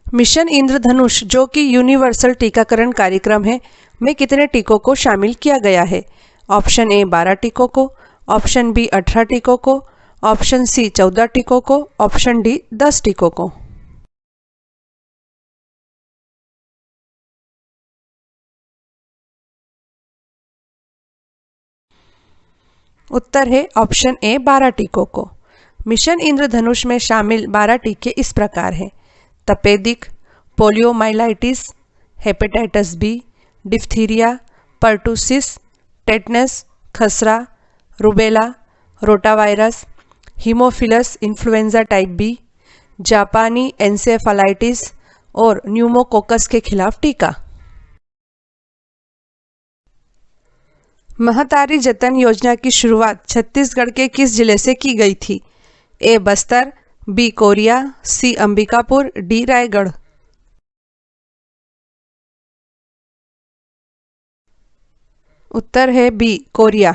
Mission इंद्रधनुष जो कि universal टीकाकरण कार्यक्रम है में कितने टीकों को शामिल किया गया है? ऑप्शन ए 12 टीकों को, ऑप्शन बी 18 टीकों को, ऑप्शन सी 14 टीकों को, ऑप्शन डी 10 टीकों को। उत्तर है ऑप्शन ए 12 टीकों को। मिशन इंद्रधनुष में शामिल 12 टीके इस प्रकार हैं: तपेदिक, poliomyelitis, hepatitis B, diphtheria, pertussis, tetanus, खसरा, rubella, rotavirus, haemophilus influenza type B, जापानी एन्सेफेलाइटिस और न्यूमोकोकस के खिलाफ टीका। महतारी जतन योजना की शुरुआत छत्तीसगढ़ के किस जिले से की गई थी? ए बस्तर, बी कोरिया, सी अंबिकापुर, डी रायगढ़। उत्तर है बी कोरिया।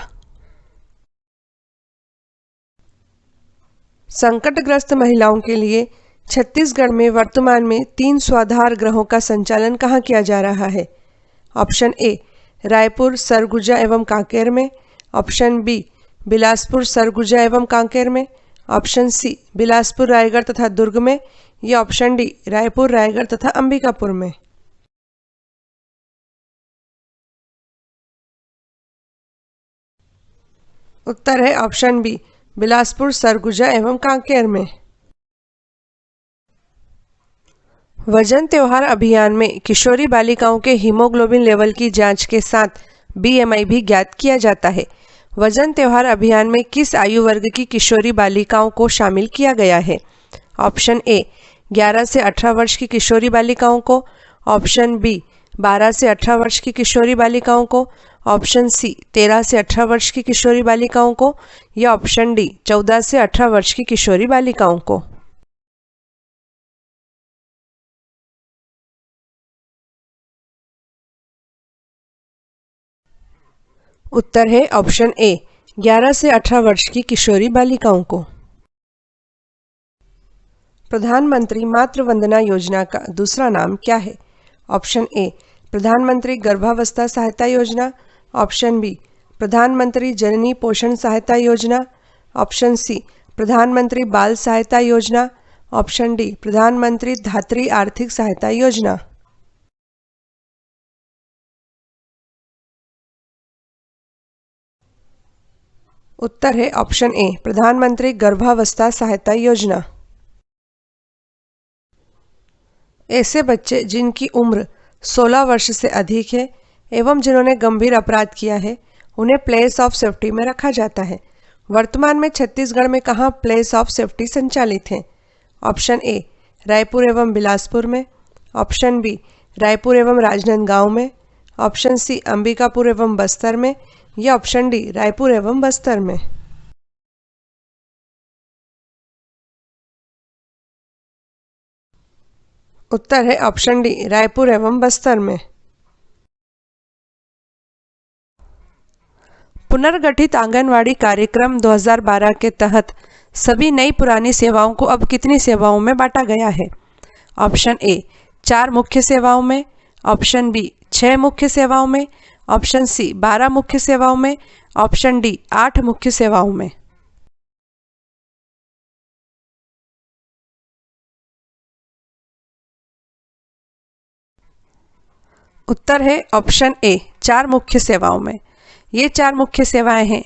संकटग्रस्त महिलाओं के लिए छत्तीसगढ़ में वर्तमान में 3 स्वाधार गृहों का संचालन कहाँ किया जा रहा है? ऑप्शन ए रायपुर, सरगुजा एवं कांकेर में, ऑप्शन बी बिलासपुर, सरगुजा एवं कांकेर में, ऑप्शन सी बिलासपुर, रायगढ़ तथा दुर्ग में, या ऑप्शन डी रायपुर, रायगढ़ तथा अंबिकापुर में। उत्तर है ऑप्शन बी बिलासपुर, सरगुजा एवं कांकेर में। वजन त्योहार अभियान में किशोरी बालिकाओं के हीमोग्लोबिन लेवल की जांच के साथ बीएमआई भी ज्ञात किया जाता है। वजन त्योहार अभियान में किस आयु वर्ग की किशोरी बालिकाओं को शामिल किया गया है? ऑप्शन ए 11 से 18 वर्ष की किशोरी बालिकाओं को, ऑप्शन बी 12 से 18 वर्ष की किशोरी बालिकाओं को, ऑप्शन सी 13 से 18 वर्ष की किशोरी बालिकाओं को, या ऑप्शन डी 14 से 18 वर्ष की किशोरी बालिकाओं को। उत्तर है ऑप्शन ए 11 से 18 वर्ष की किशोरी बालिकाओं को। प्रधानमंत्री मातृ वंदना योजना का दूसरा नाम क्या है? ऑप्शन ए प्रधानमंत्री गर्भावस्था सहायता योजना, ऑप्शन बी प्रधानमंत्री जननी पोषण सहायता योजना, ऑप्शन सी प्रधानमंत्री बाल सहायता योजना, ऑप्शन डी प्रधानमंत्री धात्री आर्थिक सहायता योजना। उत्तर है ऑप्शन ए प्रधानमंत्री गर्भावस्था सहायता योजना। ऐसे बच्चे जिनकी उम्र 16 वर्ष से अधिक है एवं जिन्होंने गंभीर अपराध किया है उन्हें प्लेस ऑफ सेफ्टी में रखा जाता है। वर्तमान में छत्तीसगढ़ में कहाँ प्लेस ऑफ सेफ्टी संचालित हैं? ऑप्शन ए रायपुर एवं बिलासपुर में, ऑप्शन बी रायपुर एवं राजनांदगांव में, ऑप्शन सी अंबिकापुर एवं बस्तर में, या ऑप्शन डी रायपुर एवं बस्तर में। उत्तर है ऑप्शन डी रायपुर एवं बस्तर में। पुनर्गठित आंगनवाड़ी कार्यक्रम 2012 के तहत सभी नई पुरानी सेवाओं को अब कितनी सेवाओं में बांटा गया है? ऑप्शन ए 4 मुख्य सेवाओं में, ऑप्शन बी 6 मुख्य सेवाओं में, ऑप्शन सी 12 मुख्य सेवाओं में, ऑप्शन डी 8 मुख्य सेवाओं में। उत्तर है ऑप्शन ए 4 मुख्य सेवाओं में। ये 4 मुख्य सेवाएं हैं: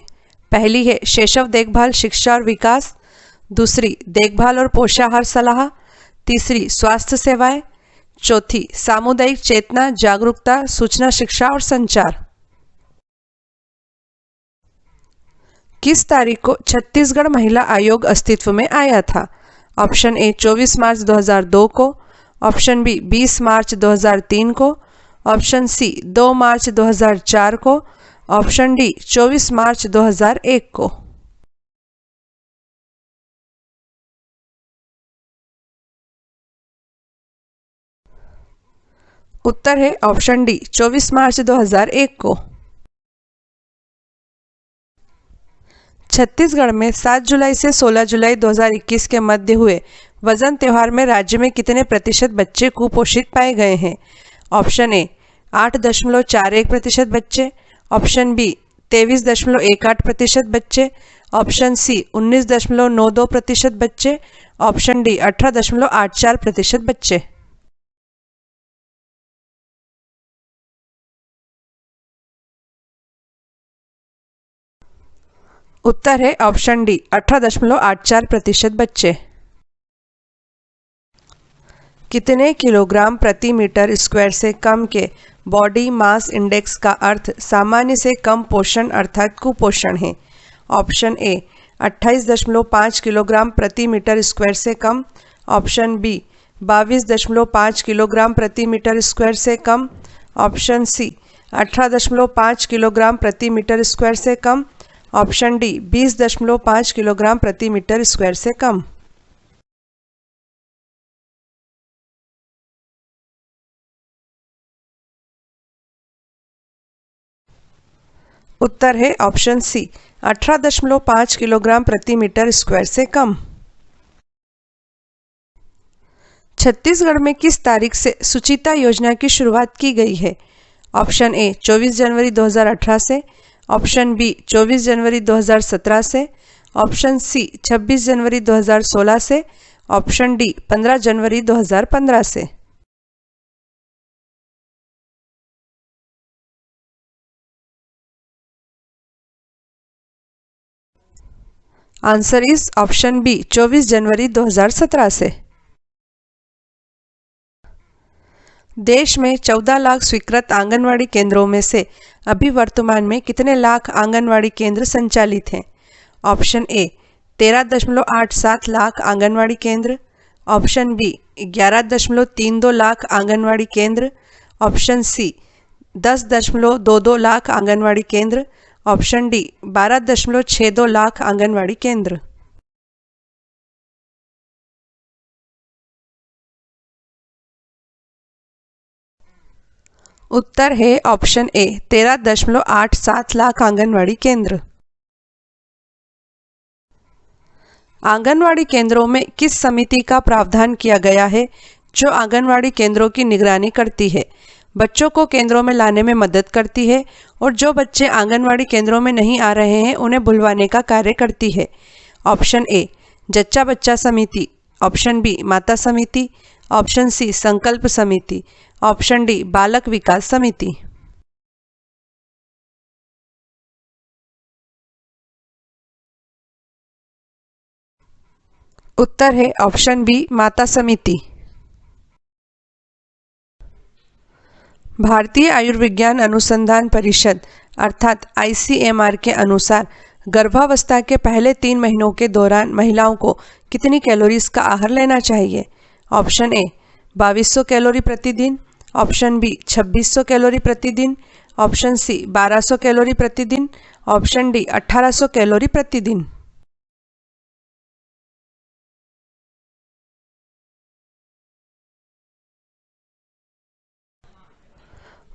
पहली है शैशव देखभाल शिक्षा और विकास, दूसरी देखभाल और पोषाहार सलाह, तीसरी स्वास्थ्य सेवाएं, चौथी सामुदायिक चेतना जागरूकता सूचना शिक्षा और संचार। किस तारीख को छत्तीसगढ़ महिला आयोग अस्तित्व में आया था? ऑप्शन ए 24 मार्च 2002 को, ऑप्शन बी 20 मार्च 2003 को, ऑप्शन सी 2 मार्च 2004 को, ऑप्शन डी 24 मार्च 2001 को। उत्तर है ऑप्शन डी 24 मार्च 2001 को। छत्तीसगढ़ में 7 जुलाई से 16 जुलाई 2021 के मध्य हुए वजन त्योहार में राज्य में कितने प्रतिशत बच्चे कुपोषित पाए गए हैं? ऑप्शन ए 8.41% बच्चे, ऑप्शन बी 23.18% बच्चे, ऑप्शन सी 19.92% बच्चे, ऑप्शन डी 18.84% बच्चे। उत्तर है ऑप्शन डी 18.84% बच्चे। कितने किलोग्राम प्रति मीटर स्क्वायर से कम के बॉडी मास इंडेक्स का अर्थ सामान्य से कम पोषण अर्थात कुपोषण है? ऑप्शन ए 28.5 किलोग्राम प्रति मीटर स्क्वायर से कम, ऑप्शन बी 22.5 किलोग्राम प्रति मीटर स्क्वायर से कम, ऑप्शन सी 18.5 किलोग्राम प्रति मीटर स्क्वायर से कम, ऑप्शन डी 20.5 किलोग्राम प्रति मीटर स्क्वायर से कम। उत्तर है ऑप्शन सी 18.5 किलोग्राम प्रति मीटर स्क्वायर से कम। छत्तीसगढ़ में किस तारीख से सुचिता योजना की शुरुआत की गई है? ऑप्शन ए 24 जनवरी 2018 से, ऑप्शन बी 24 जनवरी 2017 से, ऑप्शन सी 26 जनवरी 2016 से, ऑप्शन डी 15 जनवरी 2015 से। आंसर इज ऑप्शन बी 24 जनवरी 2017 से। देश में 14 लाख स्वीकृत आंगनवाड़ी केंद्रों में से अभी वर्तमान में कितने लाख आंगनवाड़ी केंद्र संचालित हैं? ऑप्शन ए 13.87 लाख आंगनवाड़ी केंद्र, ऑप्शन बी 11.32 लाख आंगनवाड़ी केंद्र, ऑप्शन सी 10.22 लाख आंगनवाड़ी केंद्र, ऑप्शन डी 12.62 लाख आंगनवाड़ी केंद्र। उत्तर है ऑप्शन ए 13.87 लाख आंगनवाड़ी केंद्र। आंगनवाड़ी केंद्रों में किस समिति का प्रावधान किया गया है जो आंगनवाड़ी केंद्रों की निगरानी करती है, बच्चों को केंद्रों में लाने में मदद करती है और जो बच्चे आंगनवाड़ी केंद्रों में नहीं आ रहे हैं उन्हें बुलवाने का कार्य करती है? ऑप्शन ए जच्चा बच्चा समिति, ऑप्शन बी माता समिति, ऑप्शन सी संकल्प समिति, ऑप्शन डी बालक विकास समिति। उत्तर है ऑप्शन बी माता समिति। भारतीय आयुर्विज्ञान अनुसंधान परिषद अर्थात ICMR के अनुसार गर्भावस्था के पहले 3 महीनों के दौरान महिलाओं को कितनी कैलोरीज का आहार लेना चाहिए? ऑप्शन ए 2200 कैलोरी प्रतिदिन, ऑप्शन बी 2600 कैलोरी प्रतिदिन, ऑप्शन सी 1200 कैलोरी प्रतिदिन, ऑप्शन डी 1800 कैलोरी प्रतिदिन।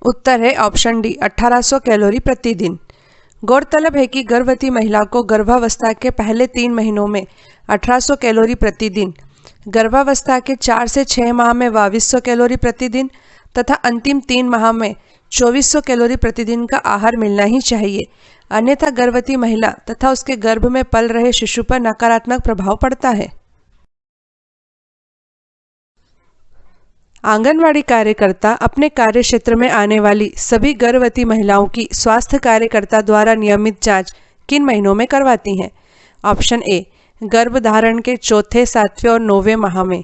उत्तर है ऑप्शन डी 1800 कैलोरी प्रतिदिन। गौरतलब है कि गर्भवती महिला को गर्भावस्था के पहले 3 महीनों में 1800 कैलोरी प्रतिदिन, गर्भावस्था के 4 से 6 माह में 2200 कैलोरी प्रतिदिन तथा अंतिम 3 माह में 2400 कैलोरी प्रतिदिन का आहार मिलना ही चाहिए, अन्यथा गर्भवती महिला तथा उसके गर्भ में पल रहे शिशु पर नकारात्मक प्रभाव पड़ता है। आंगनवाड़ी कार्यकर्ता अपने कार्य क्षेत्र में आने वाली सभी गर्भवती महिलाओं की स्वास्थ्य कार्यकर्ता द्वारा नियमित जांच किन महीनों में करवाती हैं? ऑप्शन ए गर्भधारण के चौथे, 7वें और 9वें माह में,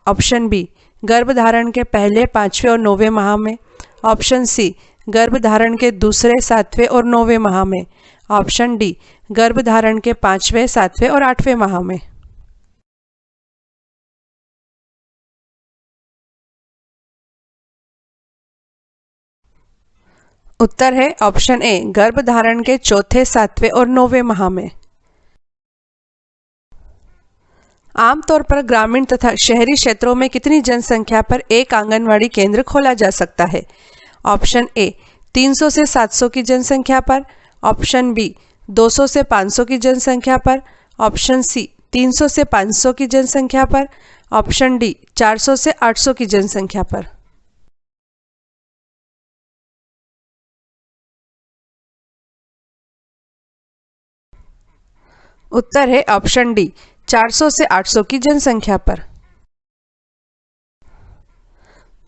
ऑप्शन बी गर्भधारण के पहले, 5वें और 9वें माह में, ऑप्शन सी गर्भधारण के दूसरे, 7वें और 9वें माह में, ऑप्शन डी गर्भधारण के 5वें, 7वें और 8वें माह में। उत्तर है ऑप्शन ए गर्भधारण के चौथे, 7वें और 9वें माह में। आमतौर पर ग्रामीण तथा शहरी क्षेत्रों में कितनी जनसंख्या पर एक आंगनवाड़ी केंद्र खोला जा सकता है? ऑप्शन ए 300 से 700 की जनसंख्या पर, ऑप्शन बी 200 से 500 की जनसंख्या पर, ऑप्शन सी 300 से 500 की जनसंख्या पर, ऑप्शन डी 400 से 800 की जनसंख्या पर। उत्तर है ऑप्शन डी 400 से 800 की जनसंख्या पर।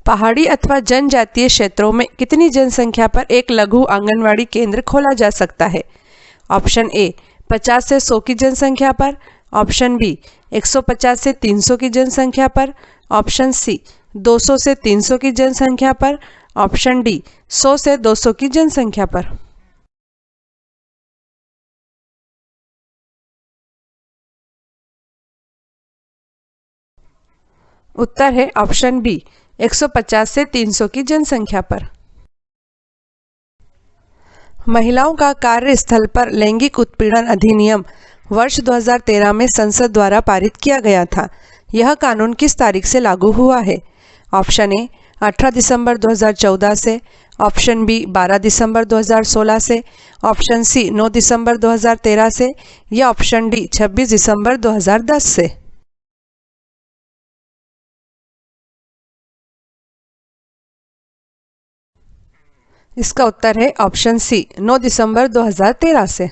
पहाड़ी अथवा जनजातीय क्षेत्रों में कितनी जनसंख्या पर एक लघु आंगनवाड़ी केंद्र खोला जा सकता है? ऑप्शन ए 50 से 100 की जनसंख्या पर, ऑप्शन बी 150 से 300 की जनसंख्या पर, ऑप्शन सी 200 से 300 की जनसंख्या पर, ऑप्शन डी 100 से 200 की जनसंख्या पर। उत्तर है ऑप्शन बी 150 से 300 की जनसंख्या पर। महिलाओं का कार्यस्थल पर लैंगिक उत्पीड़न अधिनियम वर्ष 2013 में संसद द्वारा पारित किया गया था। यह कानून किस तारीख से लागू हुआ है? ऑप्शन ए 18 दिसंबर 2014 से, ऑप्शन बी 12 दिसंबर 2016 से, ऑप्शन सी 9 दिसंबर 2013 से या ऑप्शन डी 26 दिसंबर 2010 से। इसका उत्तर है ऑप्शन सी 9 दिसंबर 2013 से।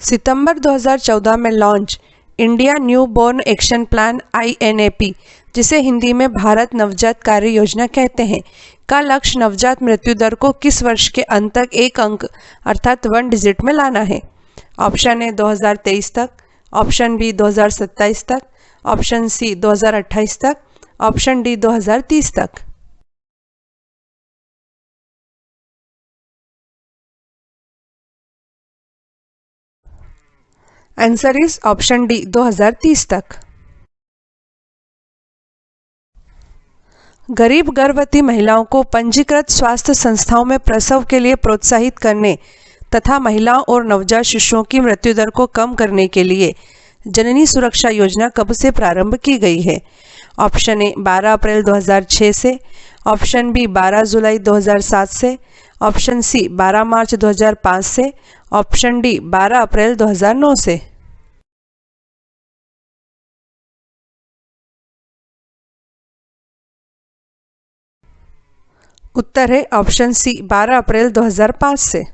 सितंबर 2014 में launch India newborn action plan INAP, जिसे हिंदी में भारत नवजात कार्य योजना कहते हैं, का लक्ष्य नवजात मृत्यु दर को किस वर्ष के अंत तक एक अंक अर्थात 1 डिजिट में लाना है? ऑप्शन ए 2023 तक, ऑप्शन बी 2027 तक, ऑप्शन सी 2028 तक, ऑप्शन डी 2030 तक। आंसर इज ऑप्शन डी 2030 तक। गरीब गर्भवती महिलाओं को पंजीकृत स्वास्थ्य संस्थाओं में प्रसव के लिए प्रोत्साहित करने तथा महिलाओं और नवजात शिशुओं की मृत्यु दर को कम करने के लिए जननी सुरक्षा योजना कब से प्रारंभ की गई है? ऑप्शन ए 12 अप्रैल 2006 से, ऑप्शन बी 12 जुलाई 2007 से, ऑप्शन सी 12 मार्च 2005 से, ऑप्शन डी 12 अप्रैल 2009 से। उत्तर है ऑप्शन सी 12 अप्रैल 2005 से।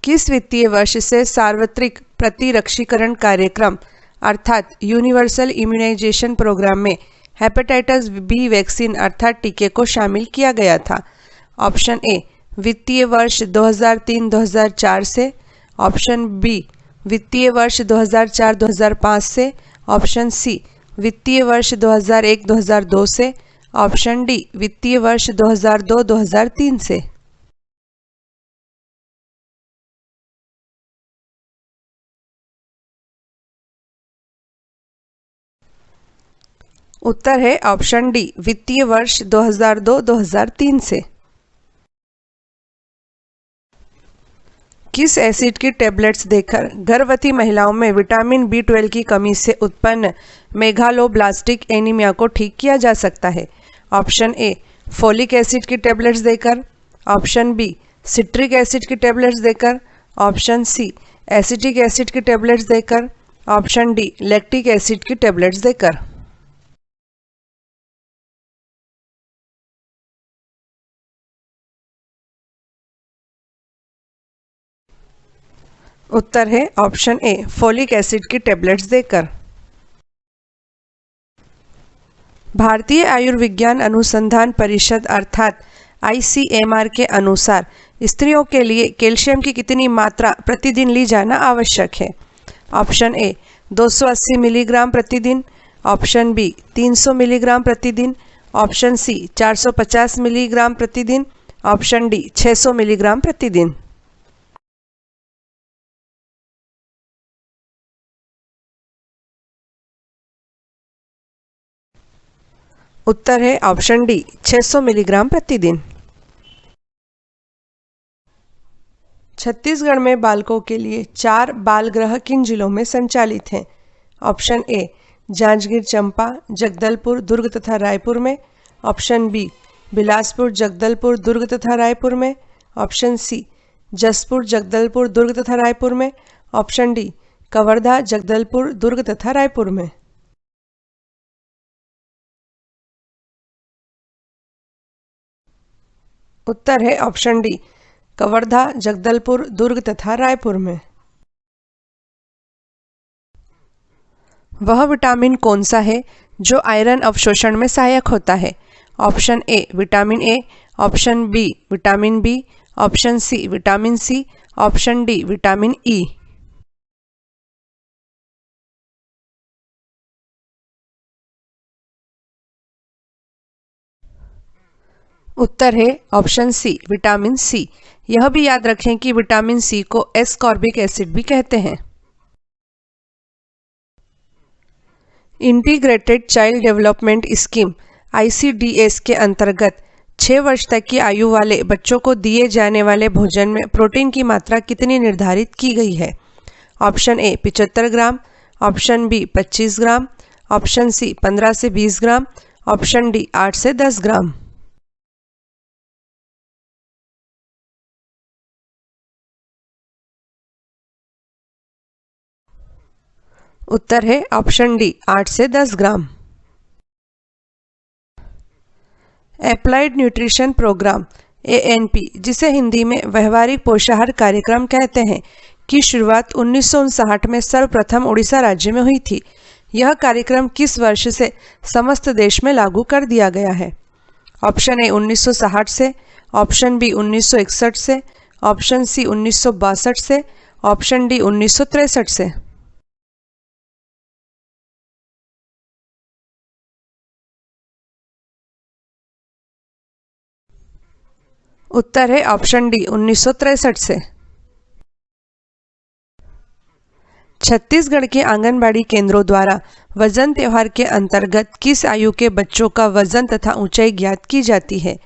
किस वित्तीय वर्ष से सार्वत्रिक प्रतिरक्षीकरण कार्यक्रम अर्थात यूनिवर्सल इम्यूनाइजेशन प्रोग्राम में हेपेटाइटिस बी वैक्सीन अर्थात टीके को शामिल किया गया था? ऑप्शन ए वित्तीय वर्ष 2003-2004 से, ऑप्शन बी वित्तीय वर्ष 2004-2005 से, ऑप्शन सी वित्तीय वर्ष 2001-2002 से, ऑप्शन डी वित्तीय वर्ष 2002-2003 से। उत्तर है ऑप्शन डी वित्तीय वर्ष 2002-2003 से। किस एसिड की टेबलेट्स देकर गर्भवती महिलाओं में विटामिन B12 की कमी से उत्पन्न मेगालोब्लास्टिक एनीमिया को ठीक किया जा सकता है? ऑप्शन ए फोलिक एसिड की टेबलेट्स देकर, ऑप्शन बी सिट्रिक एसिड की टेबलेट्स देकर, ऑप्शन सी एसिटिक एसिड की टेबलेट्स देकर, ऑप्शन डी लैक्टिक एसिड की टेबलेट्स देकर। उत्तर है ऑप्शन ए फोलिक एसिड की टेबलेट्स देकर। भारतीय आयुर्विज्ञान अनुसंधान परिषद अर्थात ICMR के अनुसार स्त्रियों के लिए कैल्शियम की कितनी मात्रा प्रतिदिन ली जाना आवश्यक है? ऑप्शन ए 280 मिलीग्राम प्रतिदिन, ऑप्शन बी 300 मिलीग्राम प्रतिदिन, ऑप्शन सी 450 मिलीग्राम प्रतिदिन, ऑप्शन डी 600 मिलीग्राम प्रतिदिन। उत्तर है ऑप्शन डी 600 मिलीग्राम प्रतिदिन। छत्तीसगढ़ में बालकों के लिए 4 बाल गृह किन जिलों में संचालित हैं? ऑप्शन ए जांजगीर चंपा, जगदलपुर, दुर्ग तथा रायपुर में, ऑप्शन बी बिलासपुर, जगदलपुर, दुर्ग तथा रायपुर में। ऑप्शन सी जसपुर, जगदलपुर, दुर्ग तथा रायपुर में। ऑप्शन डी कवर्धा, जगदलपुर, दुर्ग तथा रायपुर में। उत्तर है ऑप्शन डी कवर्धा, जगदलपुर, दुर्ग तथा रायपुर में। वह विटामिन कौन सा है जो आयरन अवशोषण में सहायक होता है? Option A vitamin A, option B vitamin B, option C vitamin C, option D vitamin E. उत्तर है ऑप्शन सी विटामिन सी। यह भी याद रखें कि विटामिन सी को एस्कॉर्बिक एसिड भी कहते हैं। Integrated child development scheme ICDS के अंतर्गत 6 वर्ष तक की आयु वाले बच्चों को दिए जाने वाले भोजन में प्रोटीन की मात्रा कितनी निर्धारित की गई है? Option A 75 gram, option B 25 gram, option C 15 से 20 ग्राम, ऑप्शन डी 8 से 10 ग्राम। उत्तर है ऑप्शन डी 8 से 10 ग्राम। एप्लाइड न्यूट्रिशन प्रोग्राम ANP, जिसे हिंदी में व्यवहारिक पोषाहार कार्यक्रम कहते हैं, की शुरुआत 1959 में सर्वप्रथम उड़ीसा राज्य में हुई थी। यह कार्यक्रम किस वर्ष से समस्त देश में लागू कर दिया गया है? ऑप्शन ए 1960 से, ऑप्शन बी 1961 से, ऑप्शन सी 1962 से, ऑप्शन डी 1963 से। उत्तर है ऑप्शन डी 1963 से। छत्तीसगढ़ के आंगनबाड़ी केंद्रों द्वारा वजन त्योहार के अंतर्गत किस आयु के बच्चों का वजन तथा ऊंचाई ज्ञात की जाती है?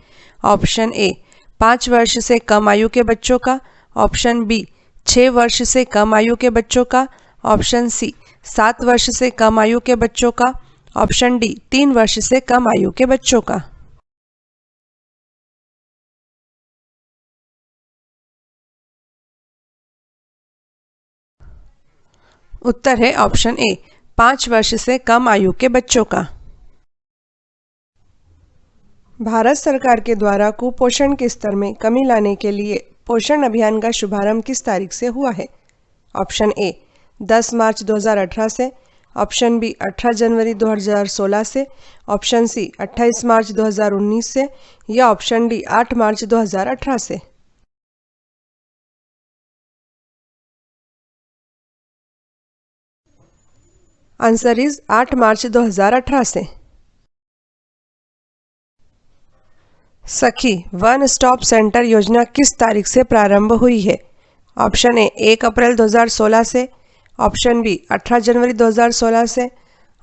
ऑप्शन ए 5 वर्ष से कम आयु के बच्चों का, ऑप्शन बी 6 वर्ष से कम आयु के बच्चों का, ऑप्शन सी 7 वर्ष से कम आयु के बच्चों का, ऑप्शन डी 3 वर्ष से कम आयु के बच्चों का। उत्तर है ऑप्शन ए 5 वर्ष से कम आयु के बच्चों का। भारत सरकार के द्वारा कुपोषण के स्तर में कमी लाने के लिए पोषण अभियान का शुभारंभ किस तारीख से हुआ है? ऑप्शन ए 10 मार्च 2018 से, ऑप्शन बी 18 जनवरी 2016 से, ऑप्शन सी 28 मार्च 2019 से, या ऑप्शन डी 8 मार्च 2018 से। आंसर इज 8 मार्च 2018 से। सखी वन स्टॉप सेंटर योजना किस तारीख से प्रारंभ हुई है? ऑप्शन ए 1 अप्रैल 2016 से, ऑप्शन बी 18 जनवरी 2016 से,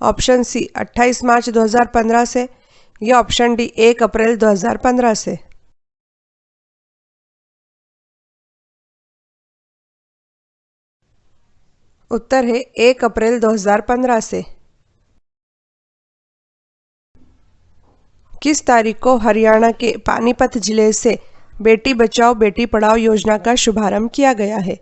ऑप्शन सी 28 मार्च 2015 से, या ऑप्शन डी 1 अप्रैल 2015 से। उत्तर है 1 अप्रैल 2015 से। किस तारीख को हरियाणा के पानीपत जिले से बेटी बचाओ बेटी पढ़ाओ योजना का शुभारंभ किया गया है?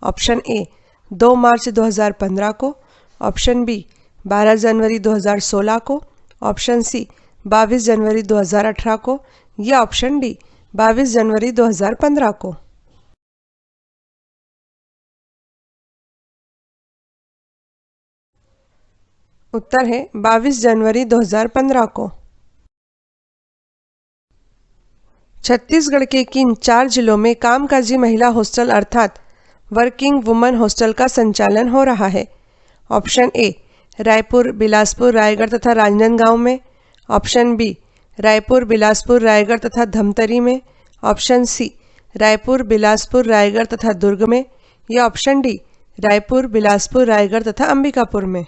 ऑप्शन ए 2 मार्च 2015 को, ऑप्शन बी 12 जनवरी 2016 को, ऑप्शन सी 22 जनवरी 2018 को, या ऑप्शन डी 22 जनवरी 2015 को। उत्तर है 22 जनवरी 2015 को। छत्तीसगढ़ के किन 4 जिलों में कामकाजी महिला हॉस्टल अर्थात वर्किंग वुमन हॉस्टल का संचालन हो रहा है? ऑप्शन ए रायपुर, बिलासपुर, रायगढ़ तथा राजनांदगांव में, ऑप्शन बी रायपुर, बिलासपुर, रायगढ़ तथा धमतरी में, ऑप्शन सी रायपुर, बिलासपुर, रायगढ़ तथा दुर्ग में, या ऑप्शन डी रायपुर, बिलासपुर, रायगढ़ तथा अंबिकापुर में।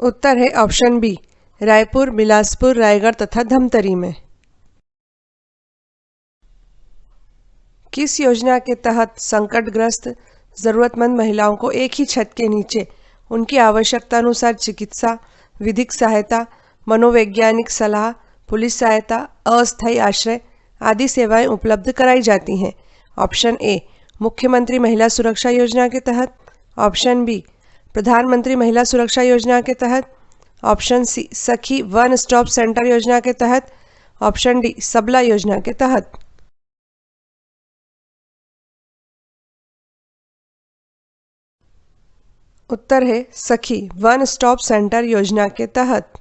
उत्तर है ऑप्शन बी रायपुर, बिलासपुर, रायगढ़ तथा धमतरी में। किस योजना के तहत संकटग्रस्त जरूरतमंद महिलाओं को एक ही छत के नीचे उनकी आवश्यकता अनुसार चिकित्सा, विधिक सहायता, मनोवैज्ञानिक सलाह, पुलिस सहायता, अस्थायी आश्रय आदि सेवाएं उपलब्ध कराई जाती हैं। ऑप्शन ए मुख्यमंत्री महिला सुरक्षा योजना के तहत, ऑप्शन बी प्रधानमंत्री महिला सुरक्षा योजना के तहत, ऑप्शन सी सखी वन स्टॉप सेंटर योजना के तहत, ऑप्शन डी सबला योजना के तहत। उत्तर है सखी वन स्टॉप सेंटर योजना के तहत।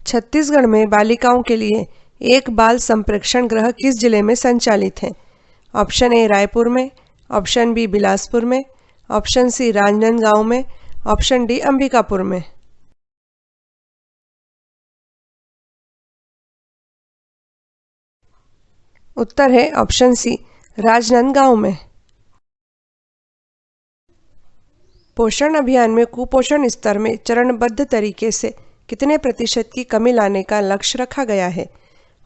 छत्तीसगढ़ में बालिकाओं के लिए एक बाल संप्रेक्षण गृह किस जिले में संचालित है? ऑप्शन ए रायपुर में, ऑप्शन बी बिलासपुर में, ऑप्शन सी राजनांदगांव में, ऑप्शन डी अंबिकापुर में। उत्तर है ऑप्शन सी राजनांदगांव में। पोषण अभियान में कुपोषण स्तर में चरणबद्ध तरीके से कितने प्रतिशत की कमी लाने का लक्ष्य रखा गया है?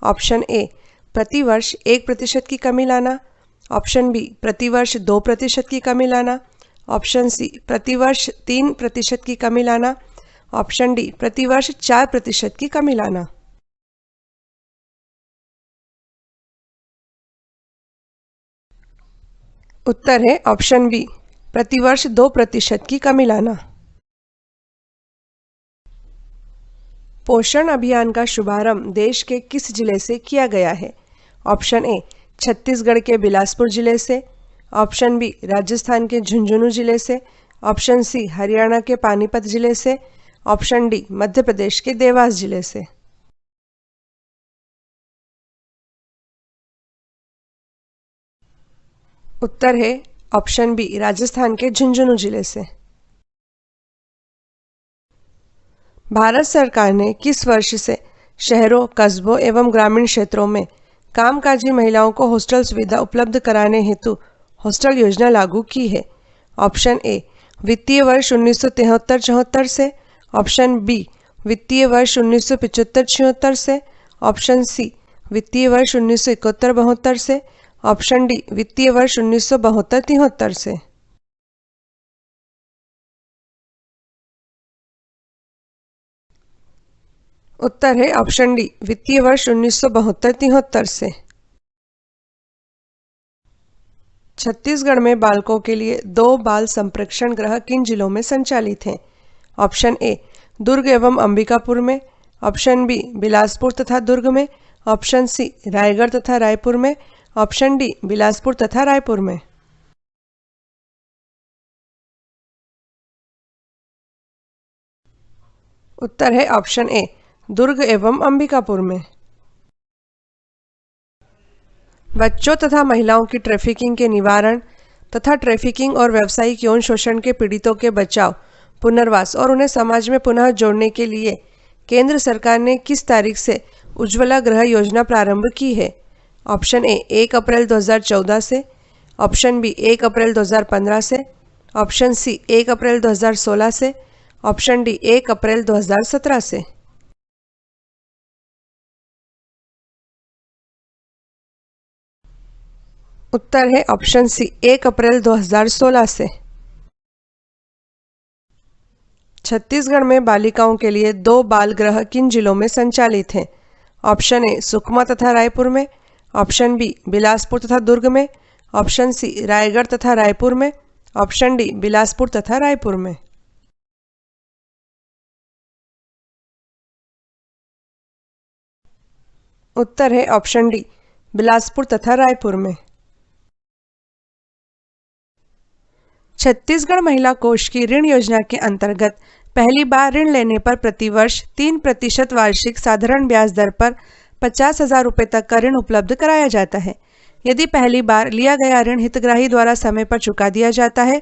ऑप्शन ए प्रतिवर्ष 1% की कमी लाना, ऑप्शन बी प्रतिवर्ष 2% की कमी लाना, ऑप्शन सी प्रतिवर्ष 3% की कमी लाना, ऑप्शन डी प्रतिवर्ष 4% की कमी लाना। उत्तर है ऑप्शन बी प्रतिवर्ष 2% की कमी लाना। पोषण अभियान का शुभारंभ देश के किस जिले से किया गया है? ऑप्शन ए छत्तीसगढ़ के बिलासपुर जिले से, ऑप्शन बी राजस्थान के झुंझुनू जिले से, ऑप्शन सी हरियाणा के पानीपत जिले से, ऑप्शन डी मध्य प्रदेश के देवास जिले से। उत्तर है ऑप्शन बी राजस्थान के झुंझुनू जिले से। भारत सरकार ने किस वर्ष से शहरों, कस्बों एवं ग्रामीण क्षेत्रों में कामकाजी महिलाओं को हॉस्टल सुविधा उपलब्ध कराने हेतु हॉस्टल योजना लागू की है? ऑप्शन ए वित्तीय वर्ष 1973-74 से, ऑप्शन बी वित्तीय वर्ष 1975-76 से, ऑप्शन सी वित्तीय वर्ष 1971-72 से, ऑप्शन डी वित्तीय वर्ष 1972-73 से। उत्तर है ऑप्शन डी वित्तीय वर्ष 1972-73 से। छत्तीसगढ़ में बालकों के लिए 2 बाल संप्रेक्षण गृह किन जिलों में संचालित हैं? ऑप्शन ए दुर्ग एवं अंबिकापुर में, ऑप्शन बी बिलासपुर तथा दुर्ग में, ऑप्शन सी रायगढ़ तथा रायपुर में, ऑप्शन डी बिलासपुर तथा रायपुर में। उत्तर है ऑप्शन ए दुर्ग एवं अंबिकापुर में। बच्चों तथा महिलाओं की ट्रैफिकिंग के निवारण तथा ट्रैफिकिंग और व्यावसायिक यौन शोषण के पीड़ितों के बचाव, पुनर्वास और उन्हें समाज में पुनः जोड़ने के लिए केंद्र सरकार ने किस तारीख से उज्ज्वला गृह योजना प्रारंभ की है? ऑप्शन ए 1 अप्रैल 2014 से, ऑप्शन बी 1 अप्रैल 2015 से, ऑप्शन सी 1 अप्रैल 2016 से, ऑप्शन डी 1 अप्रैल 2017 से। उत्तर है ऑप्शन सी 1 अप्रैल 2016 से। छत्तीसगढ़ में बालिकाओं के लिए 2 बाल गृह किन जिलों में संचालित हैं? ऑप्शन ए सुकमा तथा रायपुर में, ऑप्शन बी बिलासपुर तथा दुर्ग में, ऑप्शन सी रायगढ़ तथा रायपुर में, ऑप्शन डी बिलासपुर तथा रायपुर में। उत्तर है ऑप्शन डी बिलासपुर तथा रायपुर में। छत्तीसगढ़ महिला कोष की ऋण योजना के अंतर्गत पहली बार ऋण लेने पर प्रतिवर्ष 3% वार्षिक साधारण ब्याज दर पर 50,000 रुपये तक का ऋण उपलब्ध कराया जाता है। यदि पहली बार लिया गया ऋण हितग्राही द्वारा समय पर चुका दिया जाता है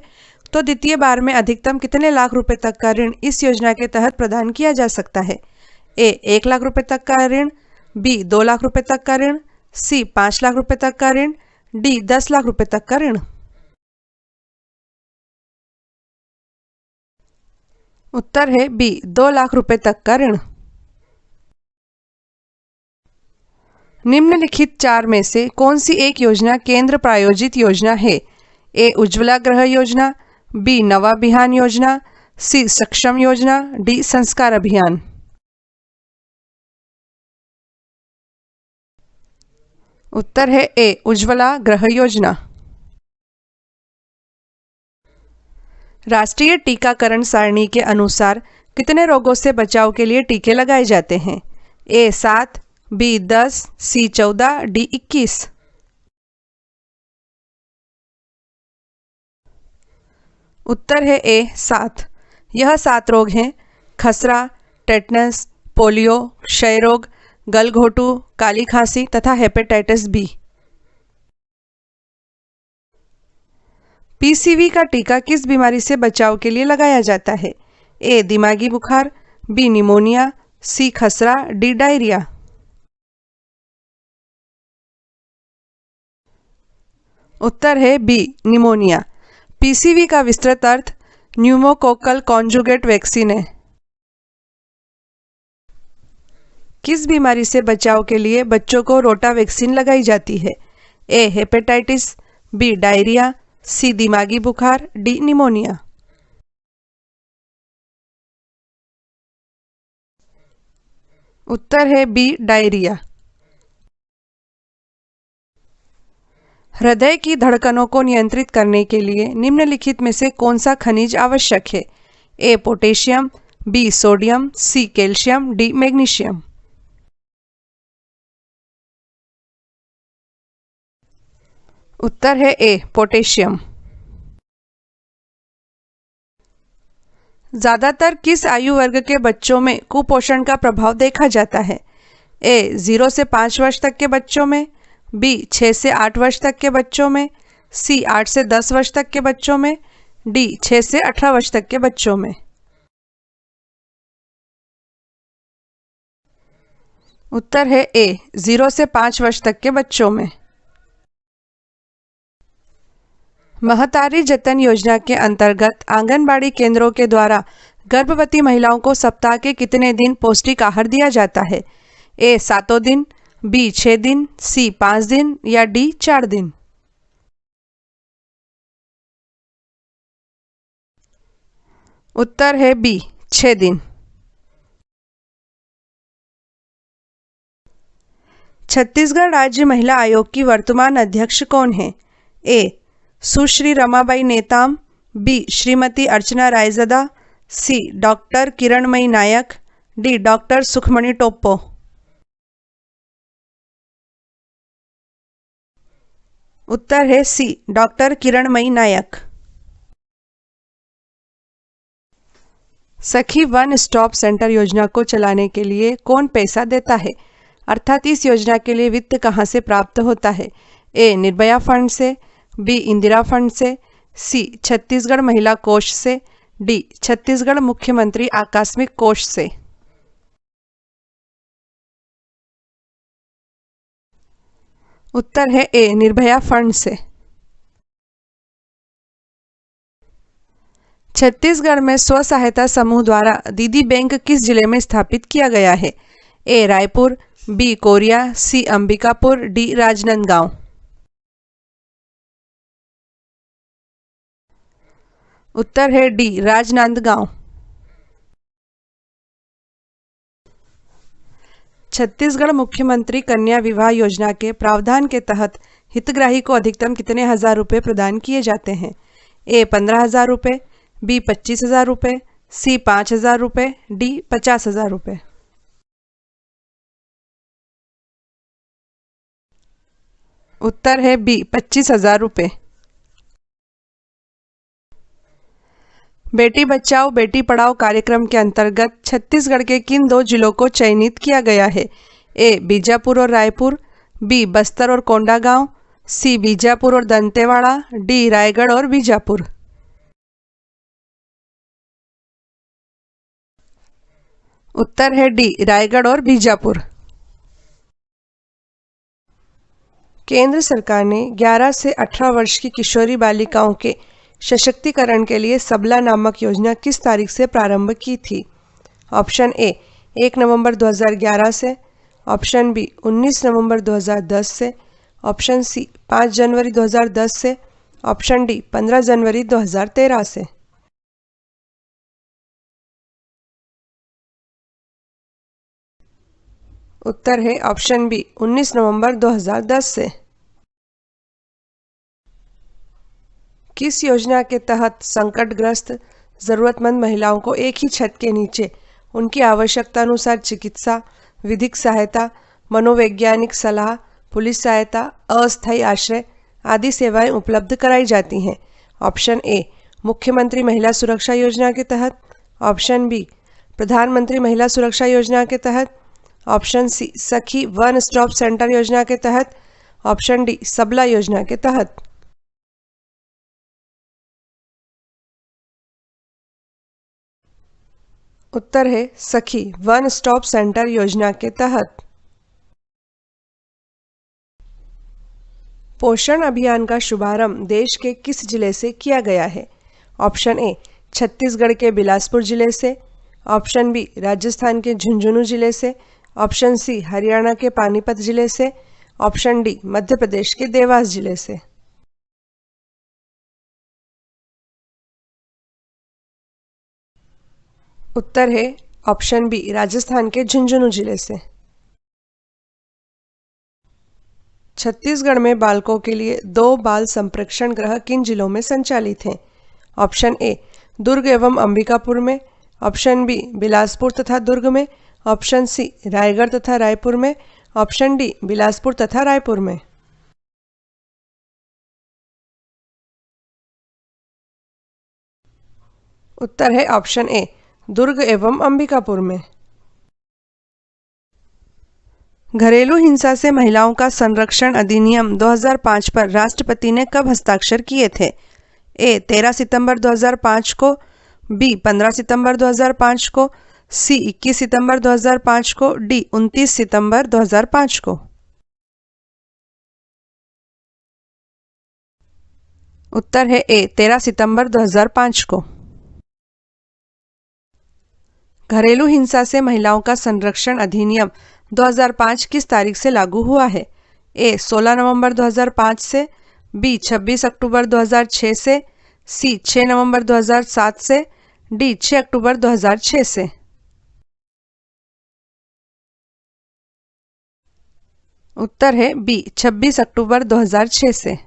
तो द्वितीय बार में अधिकतम कितने लाख रुपए तक का ऋण इस योजना के तहत प्रदान किया जा सकता है? ए 1 लाख रुपए तक का ऋण, बी 2 लाख रुपए तक का ऋण, सी 5 लाख रुपए तक का ऋण, डी 10 लाख रुपए तक का ऋण। उत्तर है बी 2 लाख रुपए तक का ऋण। निम्नलिखित 4 में से कौन सी एक योजना केंद्र प्रायोजित योजना है? ए उज्ज्वला गृह योजना, बी नवाभियान योजना, सी सक्षम योजना, डी संस्कार अभियान। उत्तर है ए उज्ज्वला गृह योजना। राष्ट्रीय टीकाकरण सारणी के अनुसार कितने रोगों से बचाव के लिए टीके लगाए जाते हैं? ए 7, बी 10, सी 14, डी 21। उत्तर है ए 7। यह 7 रोग हैं: खसरा, टेटनस, पोलियो, क्षय रोग, गलघोटू, काली खांसी तथा हेपेटाइटिस बी। पीसीवी का टीका किस बीमारी से बचाव के लिए लगाया जाता है? ए दिमागी बुखार, बी निमोनिया, सी खसरा, डी डायरिया। उत्तर है बी निमोनिया। पीसीवी का विस्तृत अर्थ न्यूमोकोकल कॉन्जुगेट वैक्सीन है। किस बीमारी से बचाव के लिए बच्चों को रोटा वैक्सीन लगाई जाती है? ए हेपेटाइटिस, बी डायरिया, सी दिमागी बुखार, डी निमोनिया। उत्तर है बी डायरिया। हृदय की धड़कनों को नियंत्रित करने के लिए निम्नलिखित में से कौन सा खनिज आवश्यक है? A potassium, B sodium, C calcium, D magnesium. उत्तर है ए पोटेशियम। ज्यादातर किस आयु वर्ग के बच्चों में कुपोषण का प्रभाव देखा जाता है? ए 0 से 5 वर्ष तक के बच्चों में, बी 6 से 8 वर्ष तक के बच्चों में, सी 8 से 10 वर्ष तक के बच्चों में, डी 6 से 18 वर्ष तक के बच्चों में। उत्तर है ए 0 से 5 वर्ष तक के बच्चों में। महतारी जतन योजना के अंतर्गत आंगनबाड़ी केंद्रों के द्वारा गर्भवती महिलाओं को सप्ताह के कितने दिन पौष्टिक आहार दिया जाता है? ए 7 दिन, बी 6 दिन, सी 5 दिन या डी 4 दिन। उत्तर है बी 6 दिन। छत्तीसगढ़ राज्य महिला आयोग की वर्तमान अध्यक्ष कौन है? ए सुश्री रमाबाई नेताम, बी श्रीमती अर्चना रायजदा, सी डॉक्टर किरणमयी नायक, डी डॉक्टर सुखमणि टोप्पो। उत्तर है सी डॉक्टर किरणमयी नायक। सखी वन स्टॉप सेंटर योजना को चलाने के लिए कौन पैसा देता है? अर्थात इस योजना के लिए वित्त कहां से प्राप्त होता है? ए निर्भया फंड से, बी इंदिरा फंड से, सी छत्तीसगढ़ महिला कोष से, डी छत्तीसगढ़ मुख्यमंत्री आकस्मिक कोष से। उत्तर है ए निर्भया फंड से। छत्तीसगढ़ में स्व सहायता समूह द्वारा दीदी बैंक किस जिले में स्थापित किया गया है? ए रायपुर, बी कोरिया, सी अंबिकापुर, डी राजनांदगांव। उत्तर है डी राजनांदगांव। छत्तीसगढ़ मुख्यमंत्री कन्या विवाह योजना के प्रावधान के तहत हितग्राही को अधिकतम कितने हजार रुपए प्रदान किए जाते हैं? ए 15,000 रुपये, बी 25,000 रुपये, सी 5,000 रुपये, डी 50,000 रुपये। उत्तर है बी 25,000 रुपये। बेटी बचाओ बेटी पढ़ाओ कार्यक्रम के अंतर्गत छत्तीसगढ़ के किन 2 जिलों को चयनित किया गया है? ए बीजापुर और रायपुर, बी बस्तर और कोंडागांव, सी बीजापुर और दंतेवाड़ा, डी रायगढ़ और बीजापुर। उत्तर है डी रायगढ़ और बीजापुर। केंद्र सरकार ने 11 से 18 वर्ष की किशोरी बालिकाओं के सशक्तिकरण के लिए सबला नामक योजना किस तारीख से प्रारंभ की थी? ऑप्शन ए 1 नवंबर 2011 से, ऑप्शन बी 19 नवंबर 2010 से, ऑप्शन सी 5 जनवरी 2010 से, ऑप्शन डी 15 जनवरी 2013 से। उत्तर है ऑप्शन बी 19 नवंबर 2010 से। किस योजना के तहत संकटग्रस्त जरूरतमंद महिलाओं को एक ही छत के नीचे उनकी आवश्यकता अनुसार चिकित्सा, विधिक सहायता, मनोवैज्ञानिक सलाह, पुलिस सहायता, अस्थायी आश्रय आदि सेवाएं उपलब्ध कराई जाती हैं? ऑप्शन ए मुख्यमंत्री महिला सुरक्षा योजना के तहत, ऑप्शन बी प्रधानमंत्री महिला सुरक्षा योजना के तहत, ऑप्शन सी सखी वन स्टॉप सेंटर योजना के तहत, ऑप्शन डी सबला योजना के तहत। उत्तर है सखी वन स्टॉप सेंटर योजना के तहत। पोषण अभियान का शुभारंभ देश के किस जिले से किया गया है? ऑप्शन ए छत्तीसगढ़ के बिलासपुर जिले से, ऑप्शन बी राजस्थान के झुंझुनू जिले से, ऑप्शन सी हरियाणा के पानीपत जिले से, ऑप्शन डी मध्य प्रदेश के देवास जिले से। उत्तर है ऑप्शन बी राजस्थान के झुंझुनू जिले से। छत्तीसगढ़ में बालकों के लिए 2 बाल संप्रेक्षण गृह किन जिलों में संचालित हैं? ऑप्शन ए दुर्ग एवं अंबिकापुर में, ऑप्शन बी बिलासपुर तथा दुर्ग में, ऑप्शन सी रायगढ़ तथा रायपुर में, ऑप्शन डी बिलासपुर तथा रायपुर में। उत्तर है ऑप्शन ए दुर्ग एवं अंबिकापुर में। घरेलू हिंसा से महिलाओं का संरक्षण अधिनियम 2005 पर राष्ट्रपति ने कब हस्ताक्षर किए थे? ए 13 सितंबर 2005 को, बी 15 सितंबर 2005 को, सी 21 सितंबर 2005 को, डी 29 सितंबर 2005 को। उत्तर है ए 13 सितंबर 2005 को। घरेलू हिंसा से महिलाओं का संरक्षण अधिनियम 2005 किस तारीख से लागू हुआ है? ए 16 नवंबर 2005 से, बी 26 अक्टूबर 2006 से, सी 6 नवंबर 2007 से, डी 6 अक्टूबर 2006 से। उत्तर है बी 26 अक्टूबर 2006 से।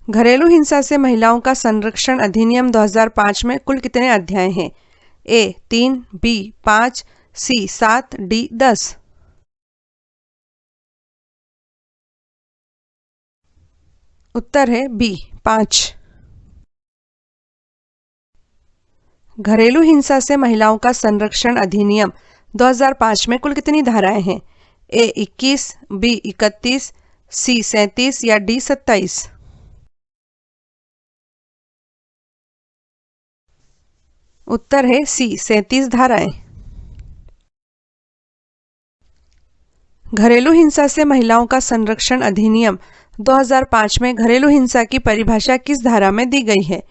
घरेलू हिंसा से महिलाओं का संरक्षण अधिनियम 2005 में कुल कितने अध्याय हैं? ए 3, बी 5, सी 7, डी 10। उत्तर है बी 5। घरेलू हिंसा से महिलाओं का संरक्षण अधिनियम 2005 में कुल कितनी धाराएं हैं? ए 21, बी 31, सी 37 या डी 27। उत्तर है सी 37 धाराएं। घरेलू हिंसा से महिलाओं का संरक्षण अधिनियम 2005 में घरेलू हिंसा की परिभाषा किस धारा में दी गई है?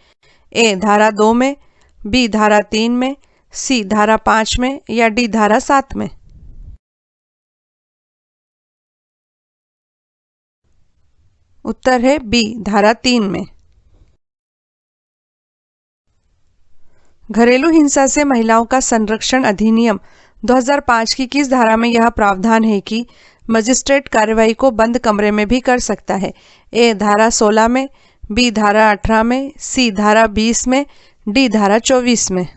ए धारा 2 में, बी धारा 3 में, सी धारा 5 में या डी धारा 7 में। उत्तर है बी धारा 3 में। घरेलू हिंसा से महिलाओं का संरक्षण अधिनियम 2005 की किस धारा में यह प्रावधान है कि मजिस्ट्रेट कार्रवाई को बंद कमरे में भी कर सकता है? ए धारा 16 में, बी धारा 18 में, सी धारा 20 में, डी धारा 24 में।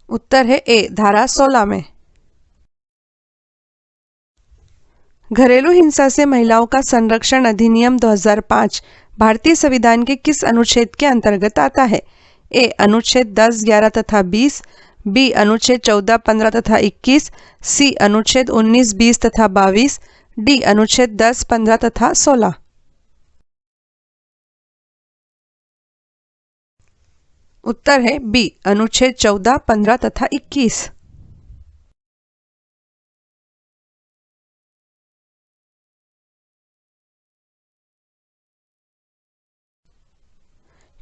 उत्तर है ए धारा 16 में। घरेलू हिंसा से महिलाओं का संरक्षण अधिनियम 2005 भारतीय संविधान के किस अनुच्छेद के अंतर्गत आता है? ए अनुच्छेद 10, 11 तथा 20, बी अनुच्छेद 14, 15 तथा 21, सी अनुच्छेद 19, 20 तथा 22, डी अनुच्छेद 10, 15 तथा 16। उत्तर है बी अनुच्छेद 14, 15 तथा 21।